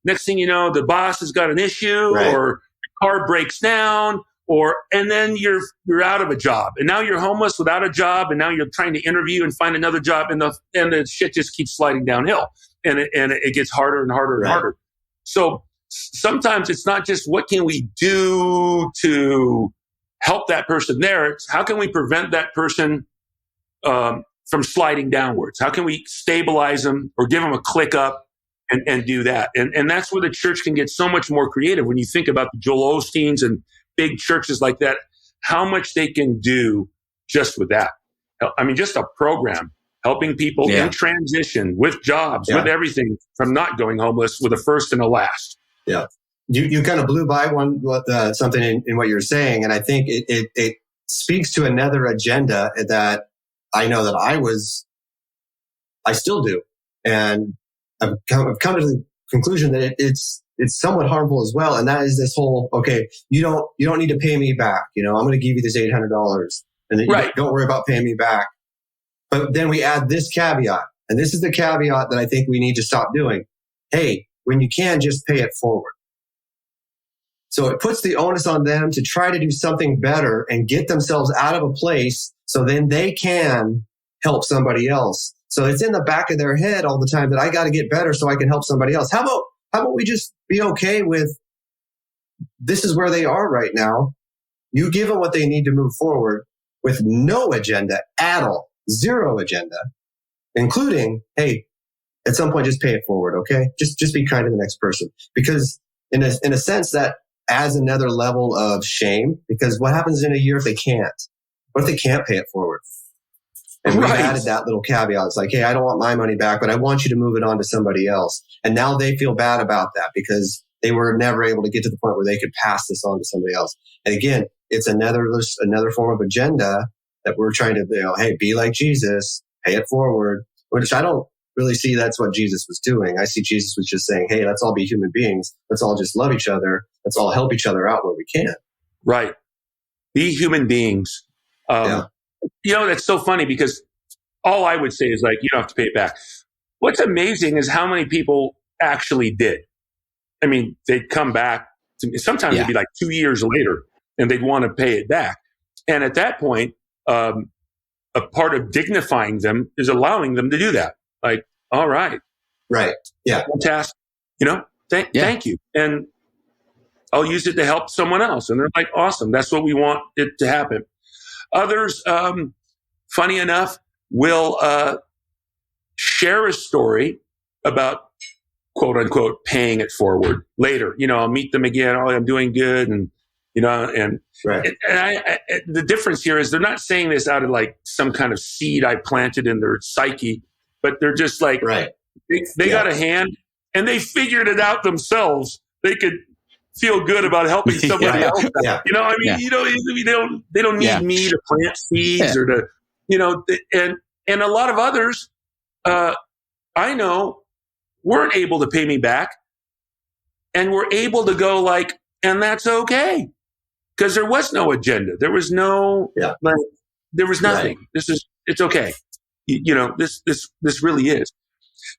S1: next thing you know, the boss has got an issue, or your car breaks down, and then you're out of a job. And now you're homeless without a job, and now you're trying to interview and find another job, and the shit just keeps sliding downhill. And it gets harder and harder and harder. So sometimes it's not just what can we do to help that person there. It's how can we prevent that person from sliding downwards? How can we stabilize them or give them a click up and do that? And that's where the church can get so much more creative. When you think about the Joel Osteens and big churches like that, how much they can do just with that. I mean, just a program helping people in transition with jobs, with everything, from not going homeless with a first and a last.
S5: Yeah. You kind of blew by something in what you're saying. And I think it speaks to another agenda that I know that I still do. And I've come to the conclusion that it's somewhat harmful as well. And that is this whole, okay, you don't need to pay me back. I'm going to give you this $800 and then don't worry about paying me back. But then we add this caveat, and this is the caveat that I think we need to stop doing. Hey, when you can, just pay it forward. So it puts the onus on them to try to do something better and get themselves out of a place so then they can help somebody else. So it's in the back of their head all the time that I got to get better so I can help somebody else. How about we just be okay with this is where they are right now. You give them what they need to move forward with no agenda at all, zero agenda, including, hey, at some point just pay it forward, okay? Just be kind to the next person. Because in a sense that adds another level of shame, because what happens in a year if they can't? What if they can't pay it forward? And we added that little caveat. It's like, hey, I don't want my money back, but I want you to move it on to somebody else. And now they feel bad about that because they were never able to get to the point where they could pass this on to somebody else. And again, it's another form of agenda that we're trying to, hey, be like Jesus, pay it forward, which I don't really see that's what Jesus was doing. I see Jesus was just saying, hey, let's all be human beings. Let's all just love each other. Let's all help each other out where we can.
S1: Right. Be human beings. That's so funny because all I would say is like, you don't have to pay it back. What's amazing is how many people actually did. I mean, they'd come back to me. Sometimes it'd be like 2 years later and they'd want to pay it back. And at that point, a part of dignifying them is allowing them to do that. Like, all right.
S5: Right. Yeah.
S1: Fantastic. Thank you. And I'll use it to help someone else. And they're like, awesome. That's what we want it to happen. Others, funny enough, will share a story about, quote unquote, paying it forward later. I'll meet them again. Oh, I'm doing good. And, the difference here is they're not saying this out of like some kind of seed I planted in their psyche, but they're just like, they got a hand and they figured it out themselves. They could feel good about helping somebody else. They don't need me to plant seeds or to, and a lot of others, I know weren't able to pay me back and were able to go like, and that's okay. Because there was no agenda. There was no, there was nothing. Right. It's okay. This really is.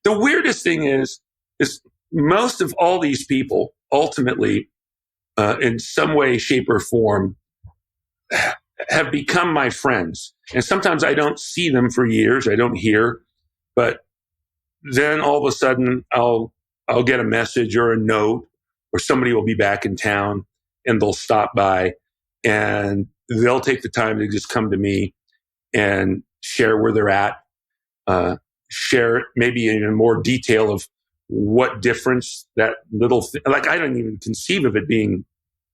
S1: The weirdest thing is most of all these people ultimately, in some way, shape, or form, have become my friends. And sometimes I don't see them for years. I don't hear, but then all of a sudden I'll get a message or a note, or somebody will be back in town and they'll stop by and they'll take the time to just come to me and share where they're at, share maybe in more detail of what difference that little thing, like I don't even conceive of it being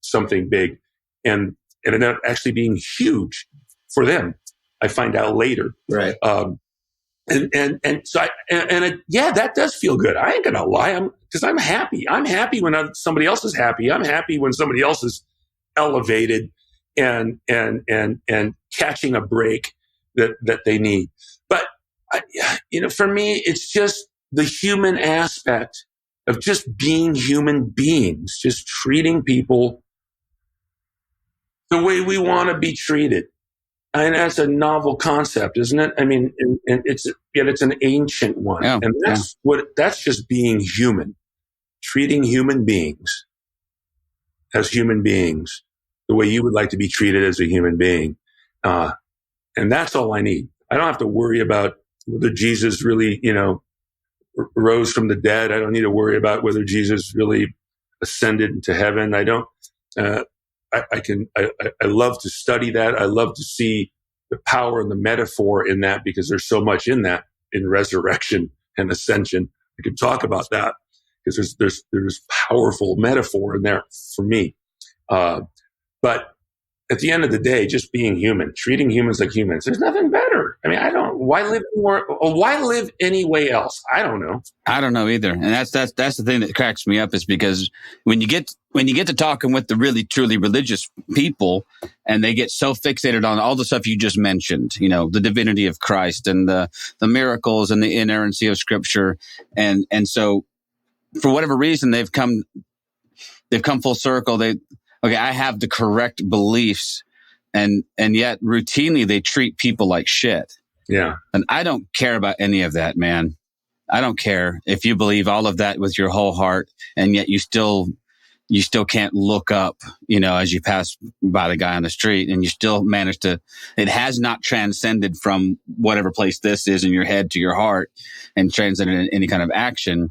S1: something big and it actually being huge for them. I find out later.
S5: Right.
S1: That does feel good. I ain't gonna lie. Because I'm happy. I'm happy when somebody else is happy. I'm happy when somebody else is elevated and catching a break that they need. But for me, it's just the human aspect of just being human beings, just treating people the way we want to be treated. And that's a novel concept, isn't it? I mean, and it's an ancient one. Yeah, and that's just being human, treating human beings as human beings, the way you would like to be treated as a human being. And that's all I need. I don't have to worry about whether Jesus really, rose from the dead. I don't need to worry about whether Jesus really ascended into heaven. I I love to study that. I love to see the power and the metaphor in that, because there's so much in that, in resurrection and ascension. I could talk about that because there's powerful metaphor in there for me. But at the end of the day, just being human, treating humans like humans, there's nothing better. I mean, why live any way else? I don't know.
S2: I don't know either. And that's the thing that cracks me up, is because when you get to talking with the really, truly religious people, and they get so fixated on all the stuff you just mentioned, the divinity of Christ and the miracles and the inerrancy of Scripture. And so for whatever reason, they've come full circle. I have the correct beliefs, and yet routinely they treat people like shit.
S1: Yeah. And
S2: I don't care about any of that, man. I don't care if you believe all of that with your whole heart, and yet you still can't look up, as you pass by the guy on the street, and you still manage to, it has not transcended from whatever place this is in your head to your heart and transcended in any kind of action.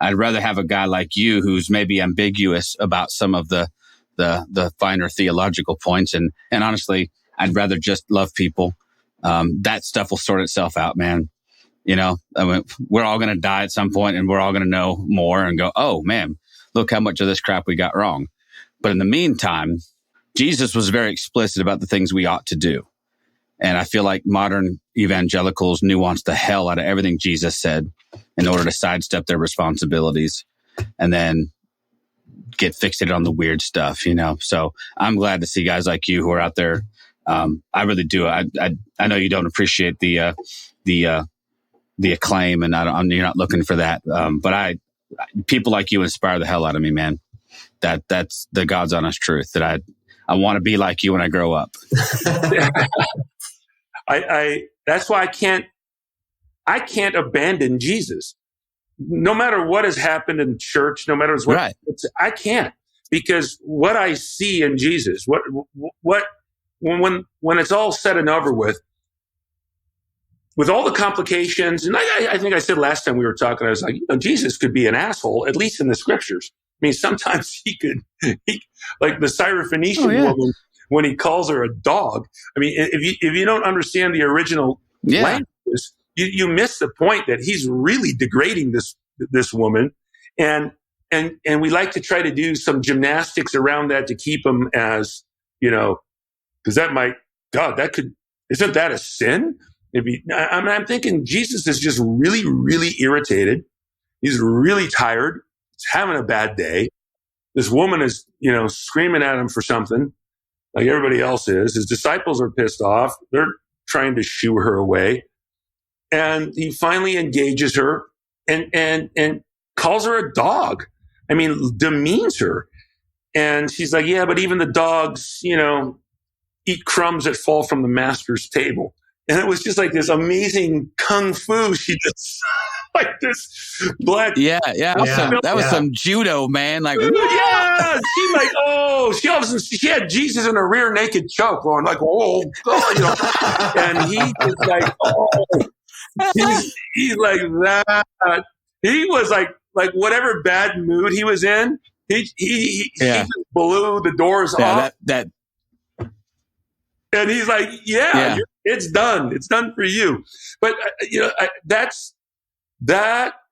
S2: I'd rather have a guy like you who's maybe ambiguous about some of the finer theological points. And honestly, I'd rather just love people. That stuff will sort itself out, man. I mean, we're all going to die at some point, and we're all going to know more and go, oh man, look how much of this crap we got wrong. But in the meantime, Jesus was very explicit about the things we ought to do. And I feel like modern evangelicals nuance the hell out of everything Jesus said in order to sidestep their responsibilities, and then get fixated on the weird stuff, So I'm glad to see guys like you who are out there. I really do. I know you don't appreciate the acclaim, and you're not looking for that. But people like you inspire the hell out of me, man. That's the God's honest truth, that I want to be like you when I grow up.
S1: That's why I can't abandon Jesus. No matter what has happened in church, no matter what, right. I can't, because what I see in Jesus, when it's all said and over with all the complications, and I think I said last time we were talking, I was like, Jesus could be an asshole, at least in the Scriptures. I mean, sometimes he like the Syrophoenician woman, when he calls her a dog. I mean, if you don't understand the original languages, you miss the point that he's really degrading this woman, and we like to try to do some gymnastics around that to keep him as, because isn't that a sin? I'm thinking Jesus is just really, really irritated. He's really tired. He's having a bad day. This woman is, screaming at him for something, like everybody else is. His disciples are pissed off. They're trying to shoo her away. And he finally engages her and calls her a dog. I mean, demeans her. And she's like, yeah, but even the dogs, eat crumbs that fall from the master's table. And it was just like this amazing kung fu. She just like this black.
S2: Yeah. That was some judo, man. Like,
S1: yeah. She had Jesus in a rear naked choke going like, oh, God, and he was like, oh. He's like that. He was like whatever bad mood he was in, he just blew the doors off. And he's like, it's done. It's done for you. But that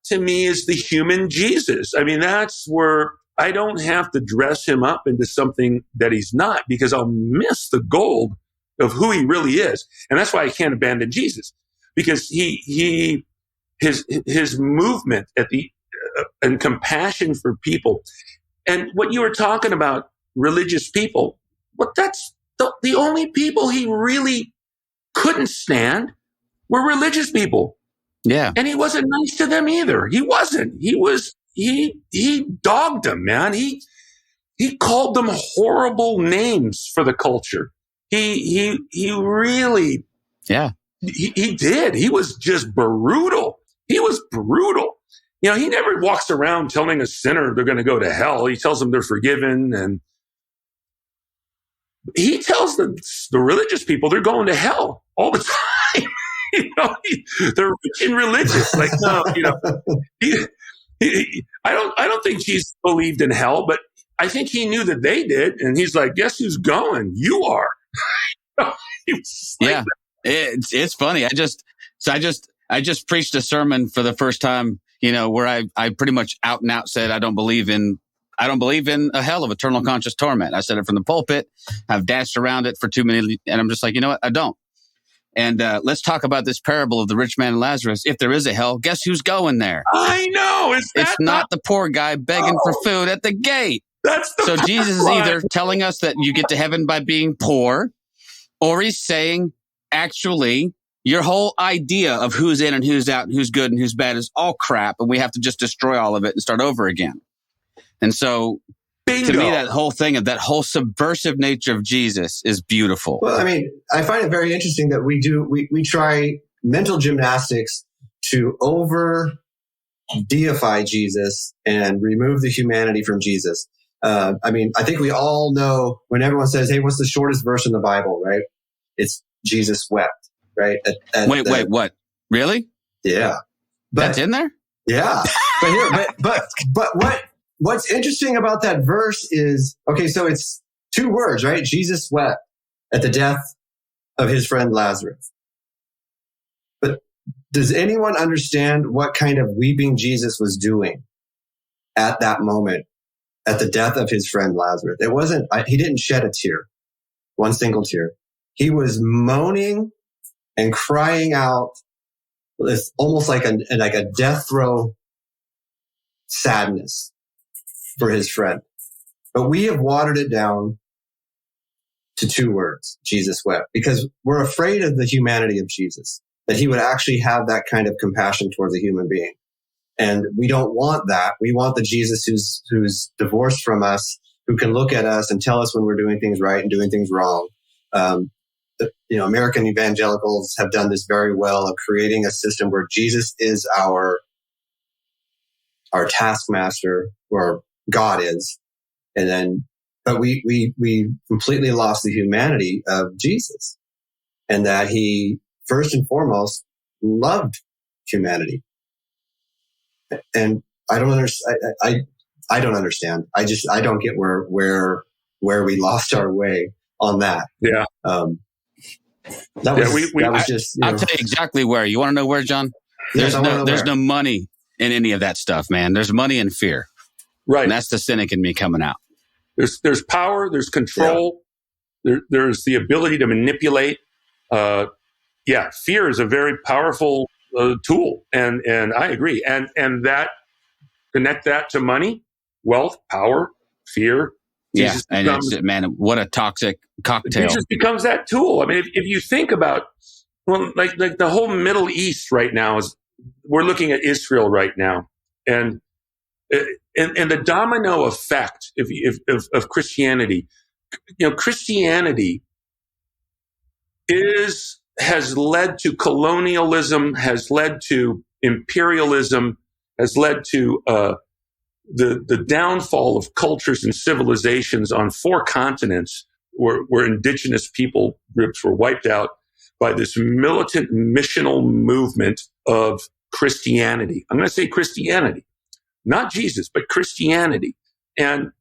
S1: to me is the human Jesus. I mean, that's where I don't have to dress him up into something that he's not, because I'll miss the gold of who he really is. And that's why I can't abandon Jesus. Because his movement and compassion for people, and what you were talking about, religious people. That's the only people he really couldn't stand were religious people.
S2: Yeah,
S1: and he wasn't nice to them either. He wasn't. He dogged them, man. He called them horrible names for the culture. He really He did. He was just brutal. He was brutal. He never walks around telling a sinner they're going to go to hell. He tells them they're forgiven. And he tells the religious people they're going to hell all the time. They're rich and religious. Like, no, I don't think Jesus believed in hell, but I think he knew that they did. And he's like, guess who's going? You are. He was like,
S2: yeah. It's funny. I just preached a sermon for the first time, where I pretty much out and out said, I don't believe in a hell of eternal conscious torment. I said it from the pulpit. I've danced around it for too many, and I'm just like, you know what? I don't. And let's talk about this parable of the rich man and Lazarus. If there is a hell, guess who's going there?
S1: I know.
S2: It's not the poor guy begging for food at the gate.
S1: That's the
S2: So Jesus is either telling us that you get to heaven by being poor, or he's saying, actually, your whole idea of who's in and who's out and who's good and who's bad is all crap, and we have to just destroy all of it and start over again. And so,
S1: Bingo.
S2: To me, that whole thing of that whole subversive nature of Jesus is beautiful.
S5: Well, I mean, I find it very interesting that we try mental gymnastics to over deify Jesus and remove the humanity from Jesus. I mean, I think we all know when everyone says, hey, what's the shortest verse in the Bible, right? It's Jesus wept, right?
S2: Wait, what? Really?
S5: Yeah. But,
S2: that's in there?
S5: Yeah. But what's interesting about that verse is, okay, so it's 2 words, right? Jesus wept at the death of his friend Lazarus. But does anyone understand what kind of weeping Jesus was doing at that moment, at the death of his friend Lazarus? He didn't shed a tear, one single tear. He was moaning and crying out. It's almost like a death throe sadness for his friend. But we have watered it down to 2 words, Jesus wept, because we're afraid of the humanity of Jesus, that he would actually have that kind of compassion towards a human being. And we don't want that. We want the Jesus who's divorced from us, who can look at us and tell us when we're doing things right and doing things wrong. American evangelicals have done this very well of creating a system where Jesus is our taskmaster, or God is. But we completely lost the humanity of Jesus, and that he first and foremost loved humanity. And I don't understand. I don't understand. I don't get where we lost our way on that.
S1: Yeah.
S5: That was just.
S2: I'll tell you exactly where. You want to know where, John?
S5: Yes,
S2: There's no money in any of that stuff, man. There's money in fear.
S1: Right.
S2: And that's the cynic in me coming out.
S1: There's power, there's control, there's the ability to manipulate. Fear is a very powerful tool, and I agree. And that connect that to money, wealth, power, fear. Jesus becomes,
S2: what a toxic cocktail.
S1: Jesus becomes that tool. I mean, if you think about, like the whole Middle East right now we're looking at Israel right now, and the domino effect of Christianity. Christianity has led to colonialism, has led to imperialism, has led to the downfall of cultures and civilizations on 4 continents, where indigenous people groups were wiped out by this militant missional movement of Christianity. I'm going to say Christianity. Not Jesus, but Christianity. And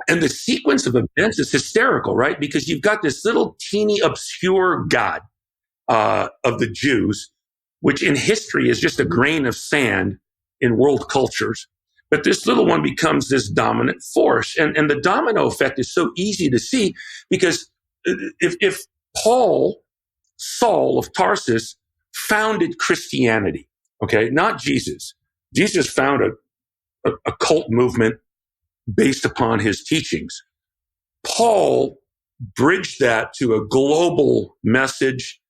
S1: the sequence of events is hysterical, right? Because you've got this little teeny obscure God of the Jews, which in history is just a grain of sand in world cultures. But this little one becomes this dominant force. And the domino effect is so easy to see, because if Saul of Tarsus founded Christianity, okay, not Jesus. Jesus founded a cult movement based upon his teachings. Paul bridged that to a global message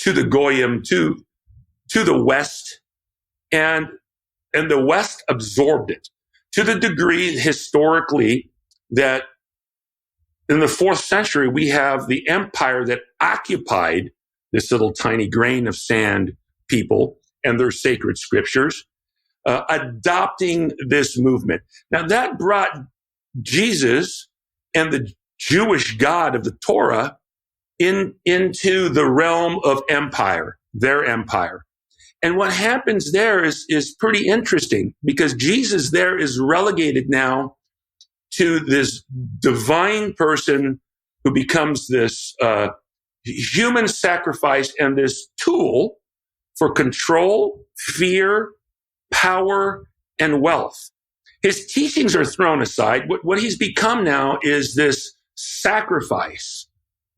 S1: to the Goyim, to the West, and the West absorbed it to the degree historically that in the 4th century, we have the empire that occupied this little tiny grain of sand people and their sacred scriptures, adopting this movement. Now that brought Jesus and the Jewish God of the Torah into the realm of empire, their empire. And what happens there is pretty interesting, because Jesus there is relegated now to this divine person who becomes this human sacrifice and this tool for control, fear, power, and wealth. His teachings are thrown aside. What he's become now is this sacrifice,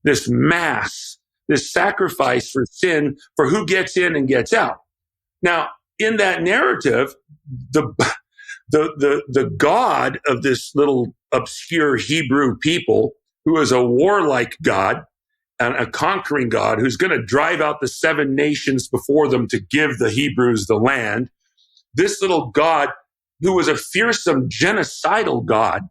S1: this mass, this sacrifice for sin, for who gets in and gets out. Now, in that narrative, the God of this little obscure Hebrew people, who is a warlike God and a conquering God, who's going to drive out the 7 nations before them to give the Hebrews the land, this little God who was a fearsome genocidal God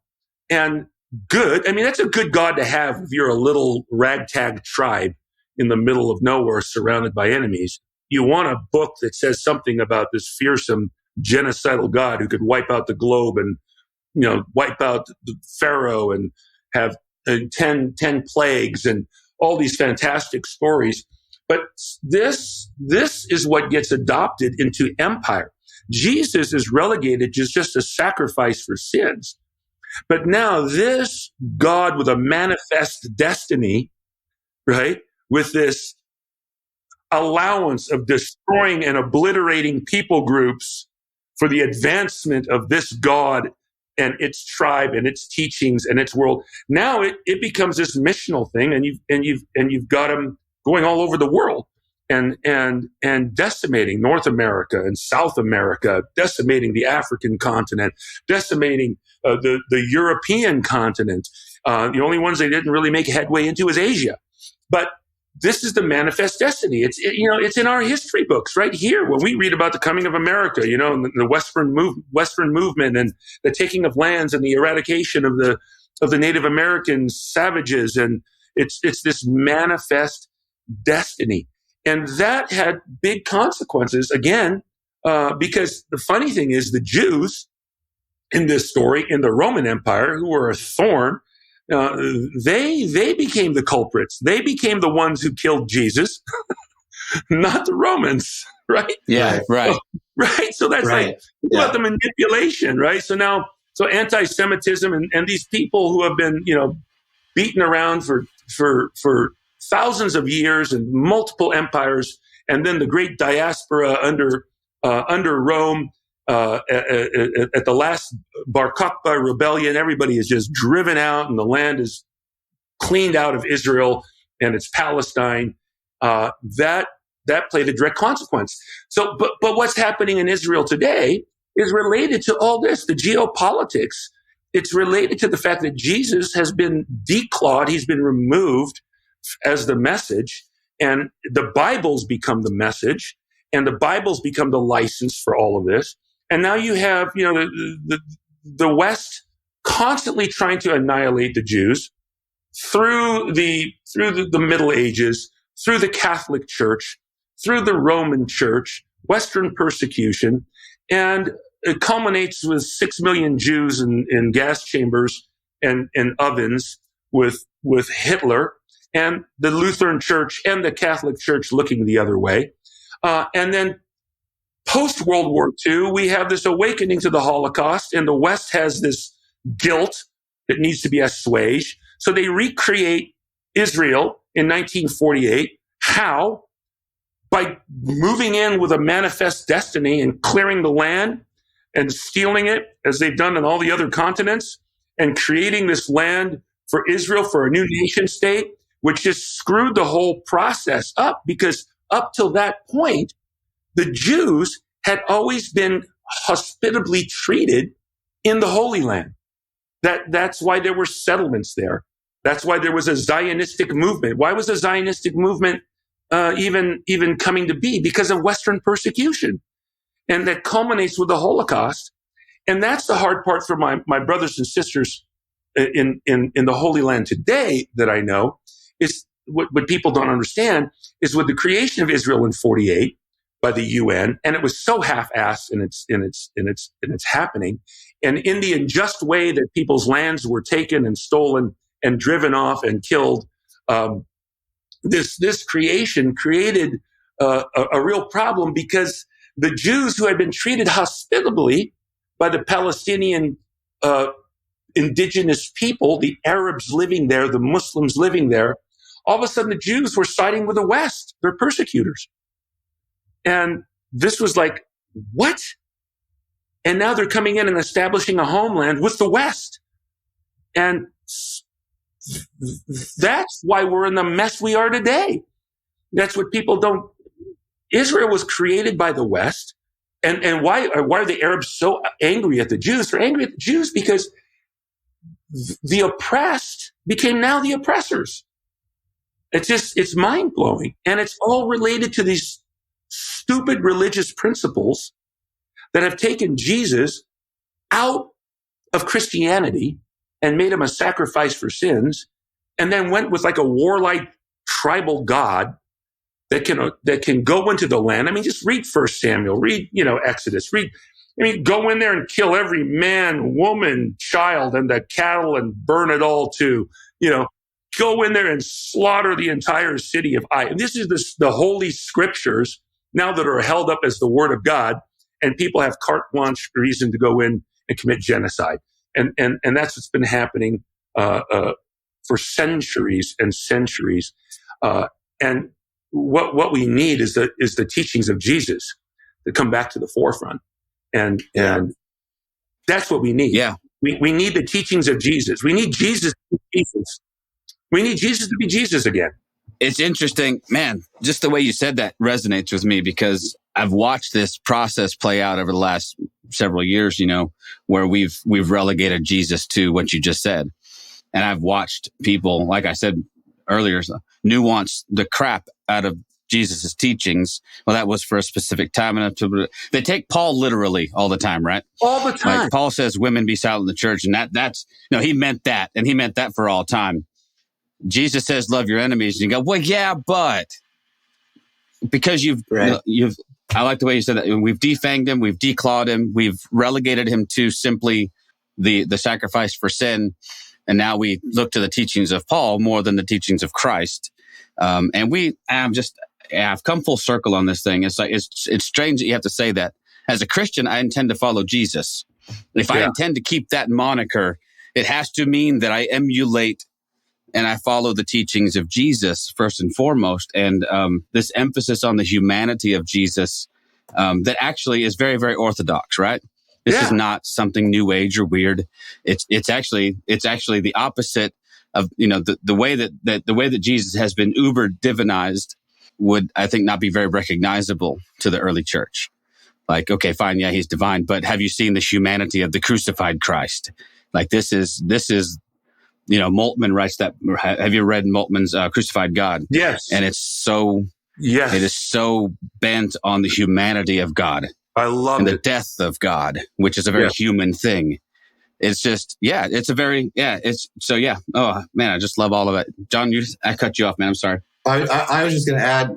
S1: and good. I mean, that's a good God to have if you're a little ragtag tribe in the middle of nowhere surrounded by enemies. You want a book that says something about this fearsome genocidal God who could wipe out the globe and, wipe out the Pharaoh and have 10 plagues and all these fantastic stories. But this is what gets adopted into empire. Jesus is relegated to just a sacrifice for sins. But now this God with a manifest destiny, right, with this allowance of destroying and obliterating people groups for the advancement of this God and its tribe and its teachings and its world. Now it becomes this missional thing, and you've got them going all over the world and decimating North America and South America, decimating the African continent, decimating the European continent. The only ones they didn't really make headway into is Asia. But this is the manifest destiny. It's in our history books right here when we read about the coming of America, and the Western movement and the taking of lands and the eradication of the Native American savages, and it's this manifest destiny, and that had big consequences again, because the funny thing is the Jews in this story in the Roman Empire, who were a thorn. They became the culprits. They became the ones who killed Jesus, not the Romans, right?
S2: Yeah, right.
S1: Right. So that's
S5: right.
S1: About the manipulation, right? So anti-Semitism and these people who have been, beaten around for thousands of years and multiple empires, and then the great diaspora under Rome. At the last Bar Kokhba rebellion, everybody is just driven out and the land is cleaned out of Israel and it's Palestine. That played a direct consequence. So, but what's happening in Israel today is related to all this, the geopolitics. It's related to the fact that Jesus has been declawed. He's been removed as the message, and the Bible's become the message, and the Bible's become the license for all of this. And now you have, the West constantly trying to annihilate the Jews through the Middle Ages, through the Catholic Church, through the Roman Church, Western persecution, and it culminates with 6 million Jews in gas chambers and ovens with Hitler and the Lutheran Church and the Catholic Church looking the other way, and then. Post-World War II, we have this awakening to the Holocaust, and the West has this guilt that needs to be assuaged. So they recreate Israel in 1948. How? By moving in with a manifest destiny and clearing the land and stealing it, as they've done in all the other continents, and creating this land for Israel, for a new nation state, which just screwed the whole process up, because up till that point, the Jews had always been hospitably treated in the Holy Land. That's why there were settlements there. That's why there was a Zionistic movement. Why was the Zionistic movement even coming to be? Because of Western persecution. And that culminates with the Holocaust. And that's the hard part for my brothers and sisters in the Holy Land today that I know is what people don't understand is with the creation of Israel in 48, by the UN, and it was so half-assed in its happening, and in the unjust way that people's lands were taken and stolen and driven off and killed. This creation created a real problem, because the Jews who had been treated hospitably by the Palestinian indigenous people, the Arabs living there, the Muslims living there, all of a sudden the Jews were siding with the West, their persecutors. And this was like, what? And now they're coming in and establishing a homeland with the West. And that's why we're in the mess we are today. That's what people don't. Israel was created by the West. And why are the Arabs so angry at the Jews? They're angry at the Jews because the oppressed became now the oppressors. It's mind blowing. And it's all related to these stupid religious principles that have taken Jesus out of Christianity and made him a sacrifice for sins, and then went with like a warlike tribal god that can go into the land. I mean, just read 1 Samuel, read, Exodus, go in there and kill every man, woman, child, and the cattle and burn it all too. Go in there and slaughter the entire city of Ai. And this is the holy scriptures now that are held up as the word of God, and people have carte blanche reason to go in and commit genocide. And that's what's been happening for centuries and centuries. And what we need is the teachings of Jesus to come back to the forefront. And that's what we need.
S2: Yeah.
S1: We need the teachings of Jesus. We need Jesus to be Jesus. We need Jesus to be Jesus again.
S2: It's interesting, man, just the way you said that resonates with me because I've watched this process play out over the last several years, where we've relegated Jesus to what you just said. And I've watched people, like I said earlier, nuance the crap out of Jesus's teachings. Well, that was for a specific time. And they take Paul literally all the time, right?
S1: All the time.
S2: Like Paul says, women be silent in the church. And he meant that. And he meant that for all time. Jesus says, love your enemies. And you go, well, yeah, but because I like the way you said that. We've defanged him. We've declawed him. We've relegated him to simply the sacrifice for sin. And now we look to the teachings of Paul more than the teachings of Christ. And I've come full circle on this thing. It's like, it's strange that you have to say that. As a Christian, I intend to follow Jesus. If I intend to keep that moniker, it has to mean that I emulate and I follow the teachings of Jesus first and foremost. And this emphasis on the humanity of Jesus that actually is very, very orthodox, right? This is not something new age or weird. It's actually the opposite of the way that Jesus has been uber divinized would, I think, not be very recognizable to the early church. Like, okay, fine, yeah, he's divine, but have you seen the humanity of the crucified Christ? Like this is. Moltmann writes that. Have you read Moltmann's Crucified God?
S1: Yes.
S2: And it is so bent on the humanity of God.
S1: I love
S2: and the death of God, which is a very human thing. It's just, Oh man, I just love all of it. John, I cut you off, man. I'm sorry.
S5: I was just going to add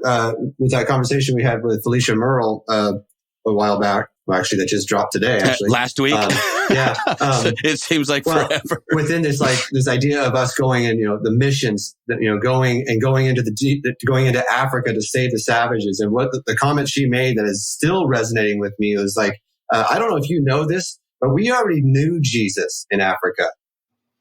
S5: with that conversation we had with Felicia Merle a while back. Well, actually, that just dropped today. Actually,
S2: last week. It seems like forever.
S5: Within this idea of us going and the missions, going into Africa to save the savages, and what the comment she made that is still resonating with me was like, I don't know if you know this, but we already knew Jesus in Africa.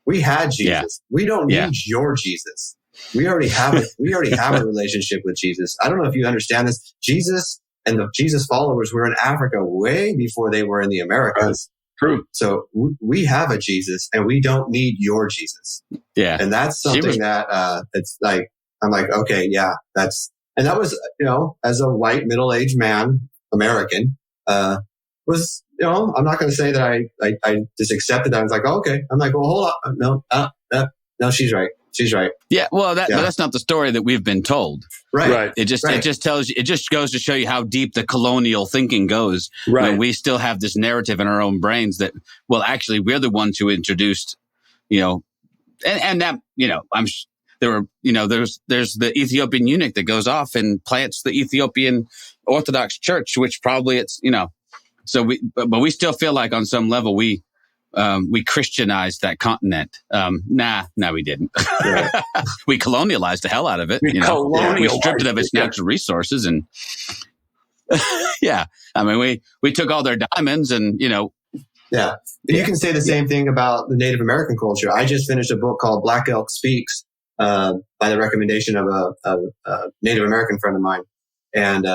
S5: We had Jesus. Yeah. We don't need your Jesus. We already have it. We already have a relationship with Jesus. I don't know if you understand this. Jesus and the Jesus followers were in Africa way before they were in the Americas.
S1: True.
S5: So we have a Jesus and we don't need your Jesus.
S2: Yeah.
S5: And that's something that, it's like, I'm like, okay, yeah, that was, as a white middle-aged man, American, was, I'm not going to say that I just accepted that. I was like, oh, okay. I'm like, well, hold on. No, she's right. She's right.
S2: Yeah. Well, but that's not the story that we've been told.
S5: Right.
S2: It just tells you, it just goes to show you how deep the colonial thinking goes.
S1: Right.
S2: When we still have this narrative in our own brains that, well, actually we're the ones who introduced, and that, there's the Ethiopian eunuch that goes off and plants the Ethiopian Orthodox Church, which probably but we still feel like on some level we Christianized that continent. We didn't. Right. We colonialized the hell out of it. We stripped it of its natural resources, and we took all their diamonds, and
S5: Yeah. You can say the same thing about the Native American culture. I just finished a book called Black Elk Speaks by the recommendation of a Native American friend of mine. And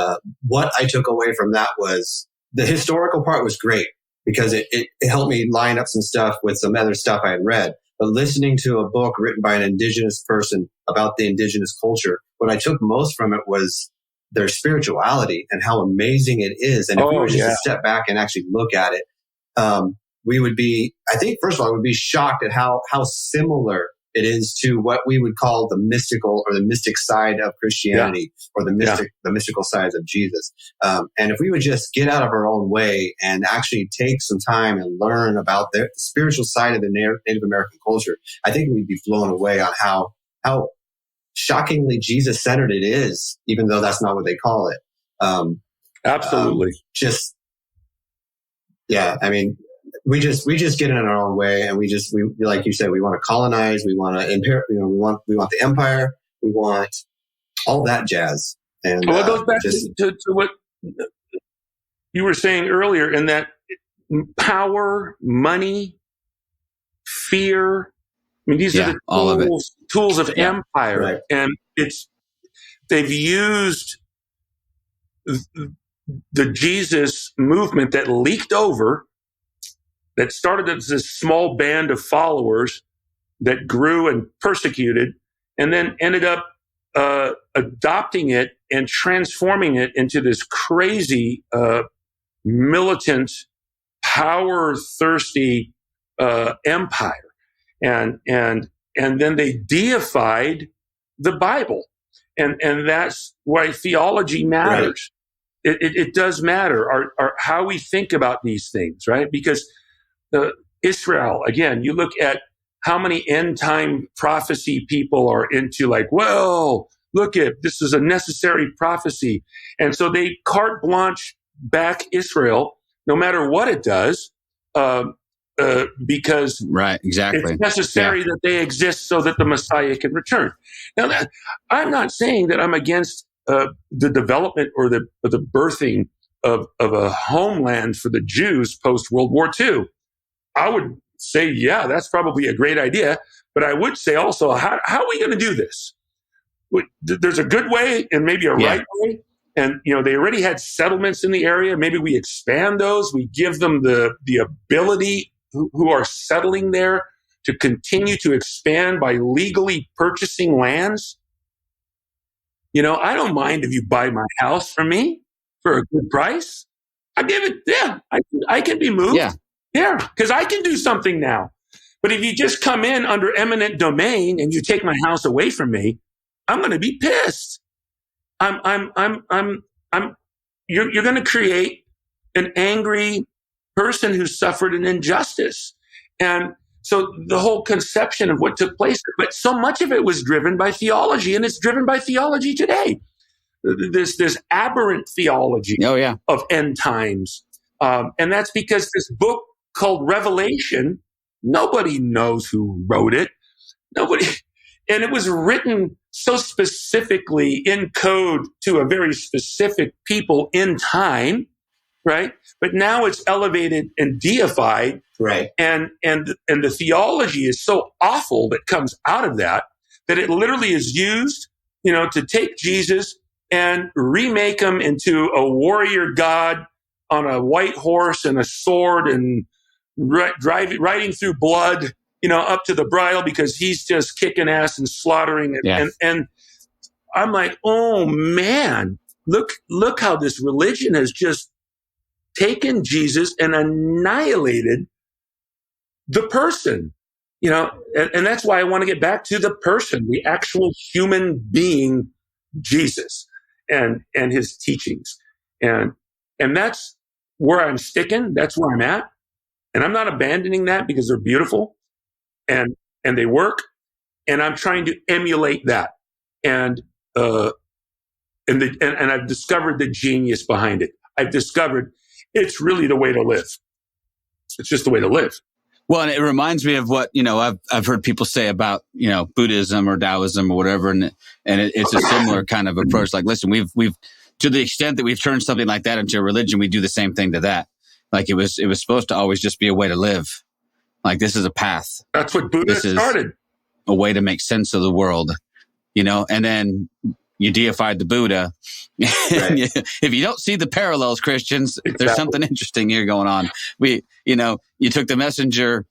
S5: what I took away from that was the historical part was great because it helped me line up some stuff with some other stuff I had read. But listening to a book written by an indigenous person about the indigenous culture, what I took most from it was their spirituality and how amazing it is. And if we were just to step back and actually look at it, we would be, I think, first of all, I would be shocked at how similar it is to what we would call the mystical or the mystic side of Christianity or the mystical side of Jesus. And if we would just get out of our own way and actually take some time and learn about the spiritual side of the Native American culture, I think we'd be blown away on how shockingly Jesus-centered it is, even though that's not what they call it.
S1: Absolutely.
S5: I mean, we just get in our own way, and we like you said, we want to colonize, we want to we want the empire, we want all that jazz. And
S1: well, it goes back to what you were saying earlier, in that power, money, fear. I mean, these are the tools of empire, right. And they've used the Jesus movement that leaked over, that started as this small band of followers that grew and persecuted, and then ended up adopting it and transforming it into this crazy, militant, power-thirsty empire. And then they deified the Bible. And that's why theology matters. Right. It does matter, our how we think about these things, right? Because Israel, again, you look at how many end time prophecy people are into, like, well, look at this is a necessary prophecy. And so they carte blanche back Israel, no matter what it does, because it's necessary that they exist so that the Messiah can return. Now, I'm not saying that I'm against the development or the birthing of a homeland for the Jews post World War II. I would say, that's probably a great idea. But I would say also, how are we going to do this? There's a good way and maybe a right way. And, they already had settlements in the area. Maybe we expand those. We give them the ability who are settling there to continue to expand by legally purchasing lands. I don't mind if you buy my house from me for a good price. I give it, I can be moved. Yeah, because I can do something now. But if you just come in under eminent domain and you take my house away from me, I'm going to be pissed. You're going to create an angry person who suffered an injustice. And so the whole conception of what took place, but so much of it was driven by theology, and it's driven by theology today. This aberrant theology of end times. And that's because this book called Revelation, nobody knows who wrote it. And it was written so specifically in code to a very specific people in time, right? But now it's elevated and deified, right? And the theology is so awful that comes out of that it literally is used, to take Jesus and remake him into a warrior god on a white horse and a sword and riding through blood, up to the bridle, because he's just kicking ass and slaughtering it. And I'm like, oh man, look how this religion has just taken Jesus and annihilated the person, and that's why I want to get back to the person, the actual human being, Jesus, and his teachings. And that's where I'm sticking. That's where I'm at. And I'm not abandoning that because they're beautiful and they work. And I'm trying to emulate that. And I've discovered the genius behind it. I've discovered it's really the way to live. It's just the way to live.
S2: Well, and it reminds me of what, I've heard people say about, Buddhism or Taoism or whatever. And it's a similar kind of approach. Like, listen, we've to the extent that we've turned something like that into a religion, we do the same thing to that. Like it was supposed to always just be a way to live. Like this is a path.
S1: That's what Buddha started.
S2: A way to make sense of the world, you know, and then you deified the Buddha. Right. If you don't see the parallels, Christians, there's something interesting here going on. You took the messenger,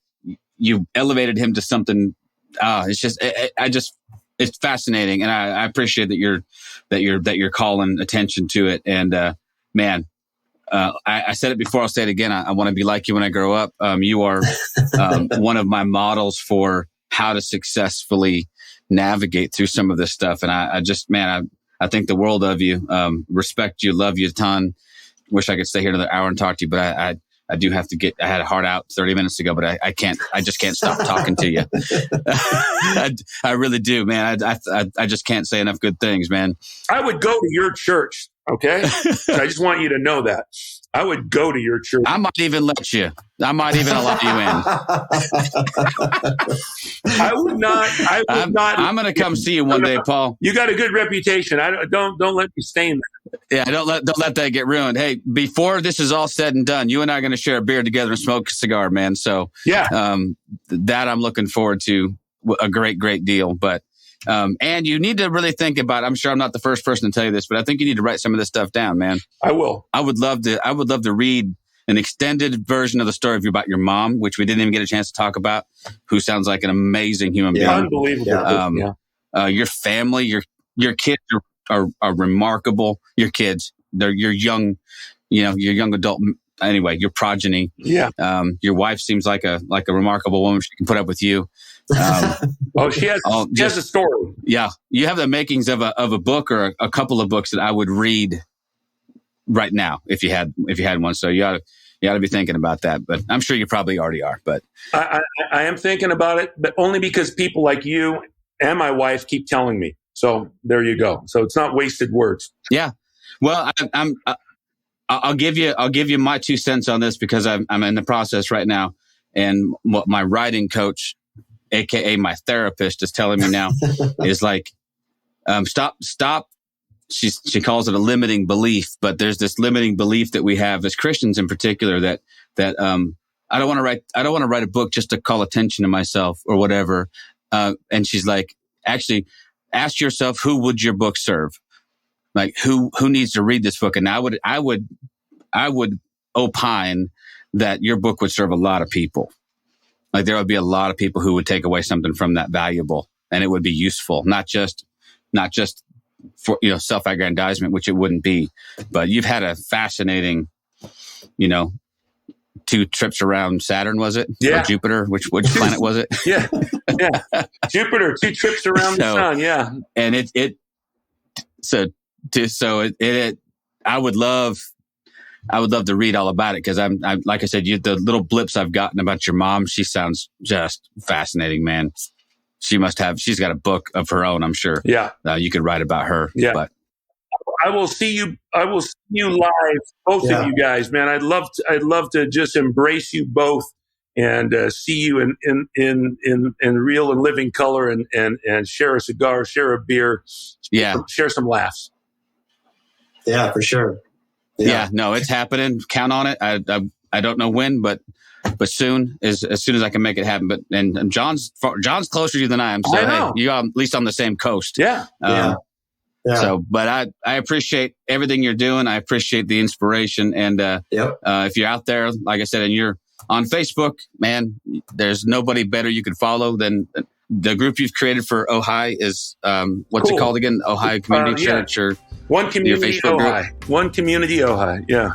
S2: you elevated him to something. It's fascinating. And I appreciate that you're calling attention to it. And, man, I said it before, I'll say it again. I want to be like you when I grow up. You are, one of my models for how to successfully navigate through some of this stuff. And I think the world of you, respect you, love you a ton. Wish I could stay here another hour and talk to you, but I do have to I had a heart out 30 minutes ago, but I just can't stop talking to you. I really do, man. I just can't say enough good things, man.
S1: I would go to your church. Okay. I just want you to know that I would go to your church.
S2: I might even let you. I might even allow you in.
S1: I would not.
S2: I'm going to come see you one day, Paul.
S1: You got a good reputation. Don't let me stain that.
S2: Yeah, don't let that get ruined. Hey, before this is all said and done, you and I are going to share a beer together and smoke a cigar, man. So
S1: yeah,
S2: that I'm looking forward to. A great deal. But and you need to really think about. I'm sure I'm not the first person to tell you this, but I think you need to write some of this stuff down, man.
S1: I will.
S2: I would love to read an extended version of the story about your mom, which we didn't even get a chance to talk about, who sounds like an amazing human being.
S1: Unbelievable.
S2: Your family, your kids are remarkable. Your kids, they're your young adult. Anyway, your progeny.
S1: Yeah.
S2: Your wife seems like a remarkable woman. She can put up with you.
S1: She has a story.
S2: Yeah. You have the makings of a book or a couple of books that I would read right now if you had one. So you ought to be thinking about that, but I'm sure you probably already are, but
S1: I am thinking about it, but only because people like you and my wife keep telling me. So there you go. So it's not wasted words.
S2: Yeah. Well, I'll give you my 2 cents on this because I'm in the process right now. And what my writing coach, AKA my therapist, is telling me now is like, stop. She calls it a limiting belief, but there's this limiting belief that we have as Christians in particular that I don't want to write a book just to call attention to myself or whatever. And she's like, actually ask yourself, who would your book serve? Like who needs to read this book? And I would opine that your book would serve a lot of people. Like there would be a lot of people who would take away something from that valuable, and it would be useful, not just for, self-aggrandizement, which it wouldn't be, but you've had a fascinating, 2 trips around Saturn, was it?
S1: Yeah.
S2: Or Jupiter? Which planet was it?
S1: Yeah. Jupiter, 2 trips around the sun. Yeah.
S2: And I would love to read all about it because I'm like I said, the little blips I've gotten about your mom, she sounds just fascinating, man. She's got a book of her own, I'm sure.
S1: Yeah.
S2: You could write about her.
S1: Yeah.
S2: But
S1: I will see you live, both of you guys, man. I'd love to just embrace you both and see you in real and living color and share a cigar, share a beer, share some laughs.
S5: Yeah, for sure.
S2: Yeah, no, it's happening. Count on it. I don't know when, but soon, as soon as I can make it happen. But and John's closer to you than I am, so hey, you are at least on the same coast.
S1: Yeah.
S2: So, but I appreciate everything you're doing. I appreciate the inspiration, and if you're out there, like I said, and you're on Facebook, man, there's nobody better you could follow than the group you've created for Ojai is what's it called again? Ojai Community Church or
S1: One Community Ojai. One Community Ojai. Yeah.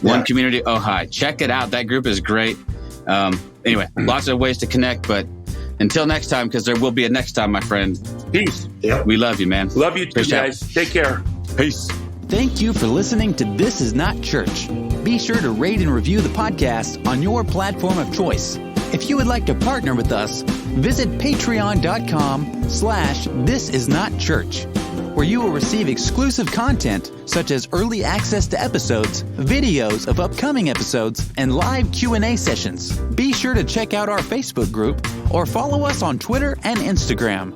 S2: One Community Ojai. Check it out. That group is great. Anyway, lots of ways to connect, but until next time, because there will be a next time, my friend.
S1: Peace.
S5: Yep.
S2: We love you, man.
S1: Love you too, guys. Take care.
S2: Peace.
S6: Thank you for listening to This Is Not Church. Be sure to rate and review the podcast on your platform of choice. If you would like to partner with us, visit patreon.com/thisisnotchurch, where you will receive exclusive content such as early access to episodes, videos of upcoming episodes, and live Q&A sessions. Be sure to check out our Facebook group or follow us on Twitter and Instagram.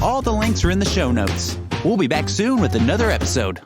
S6: All the links are in the show notes. We'll be back soon with another episode.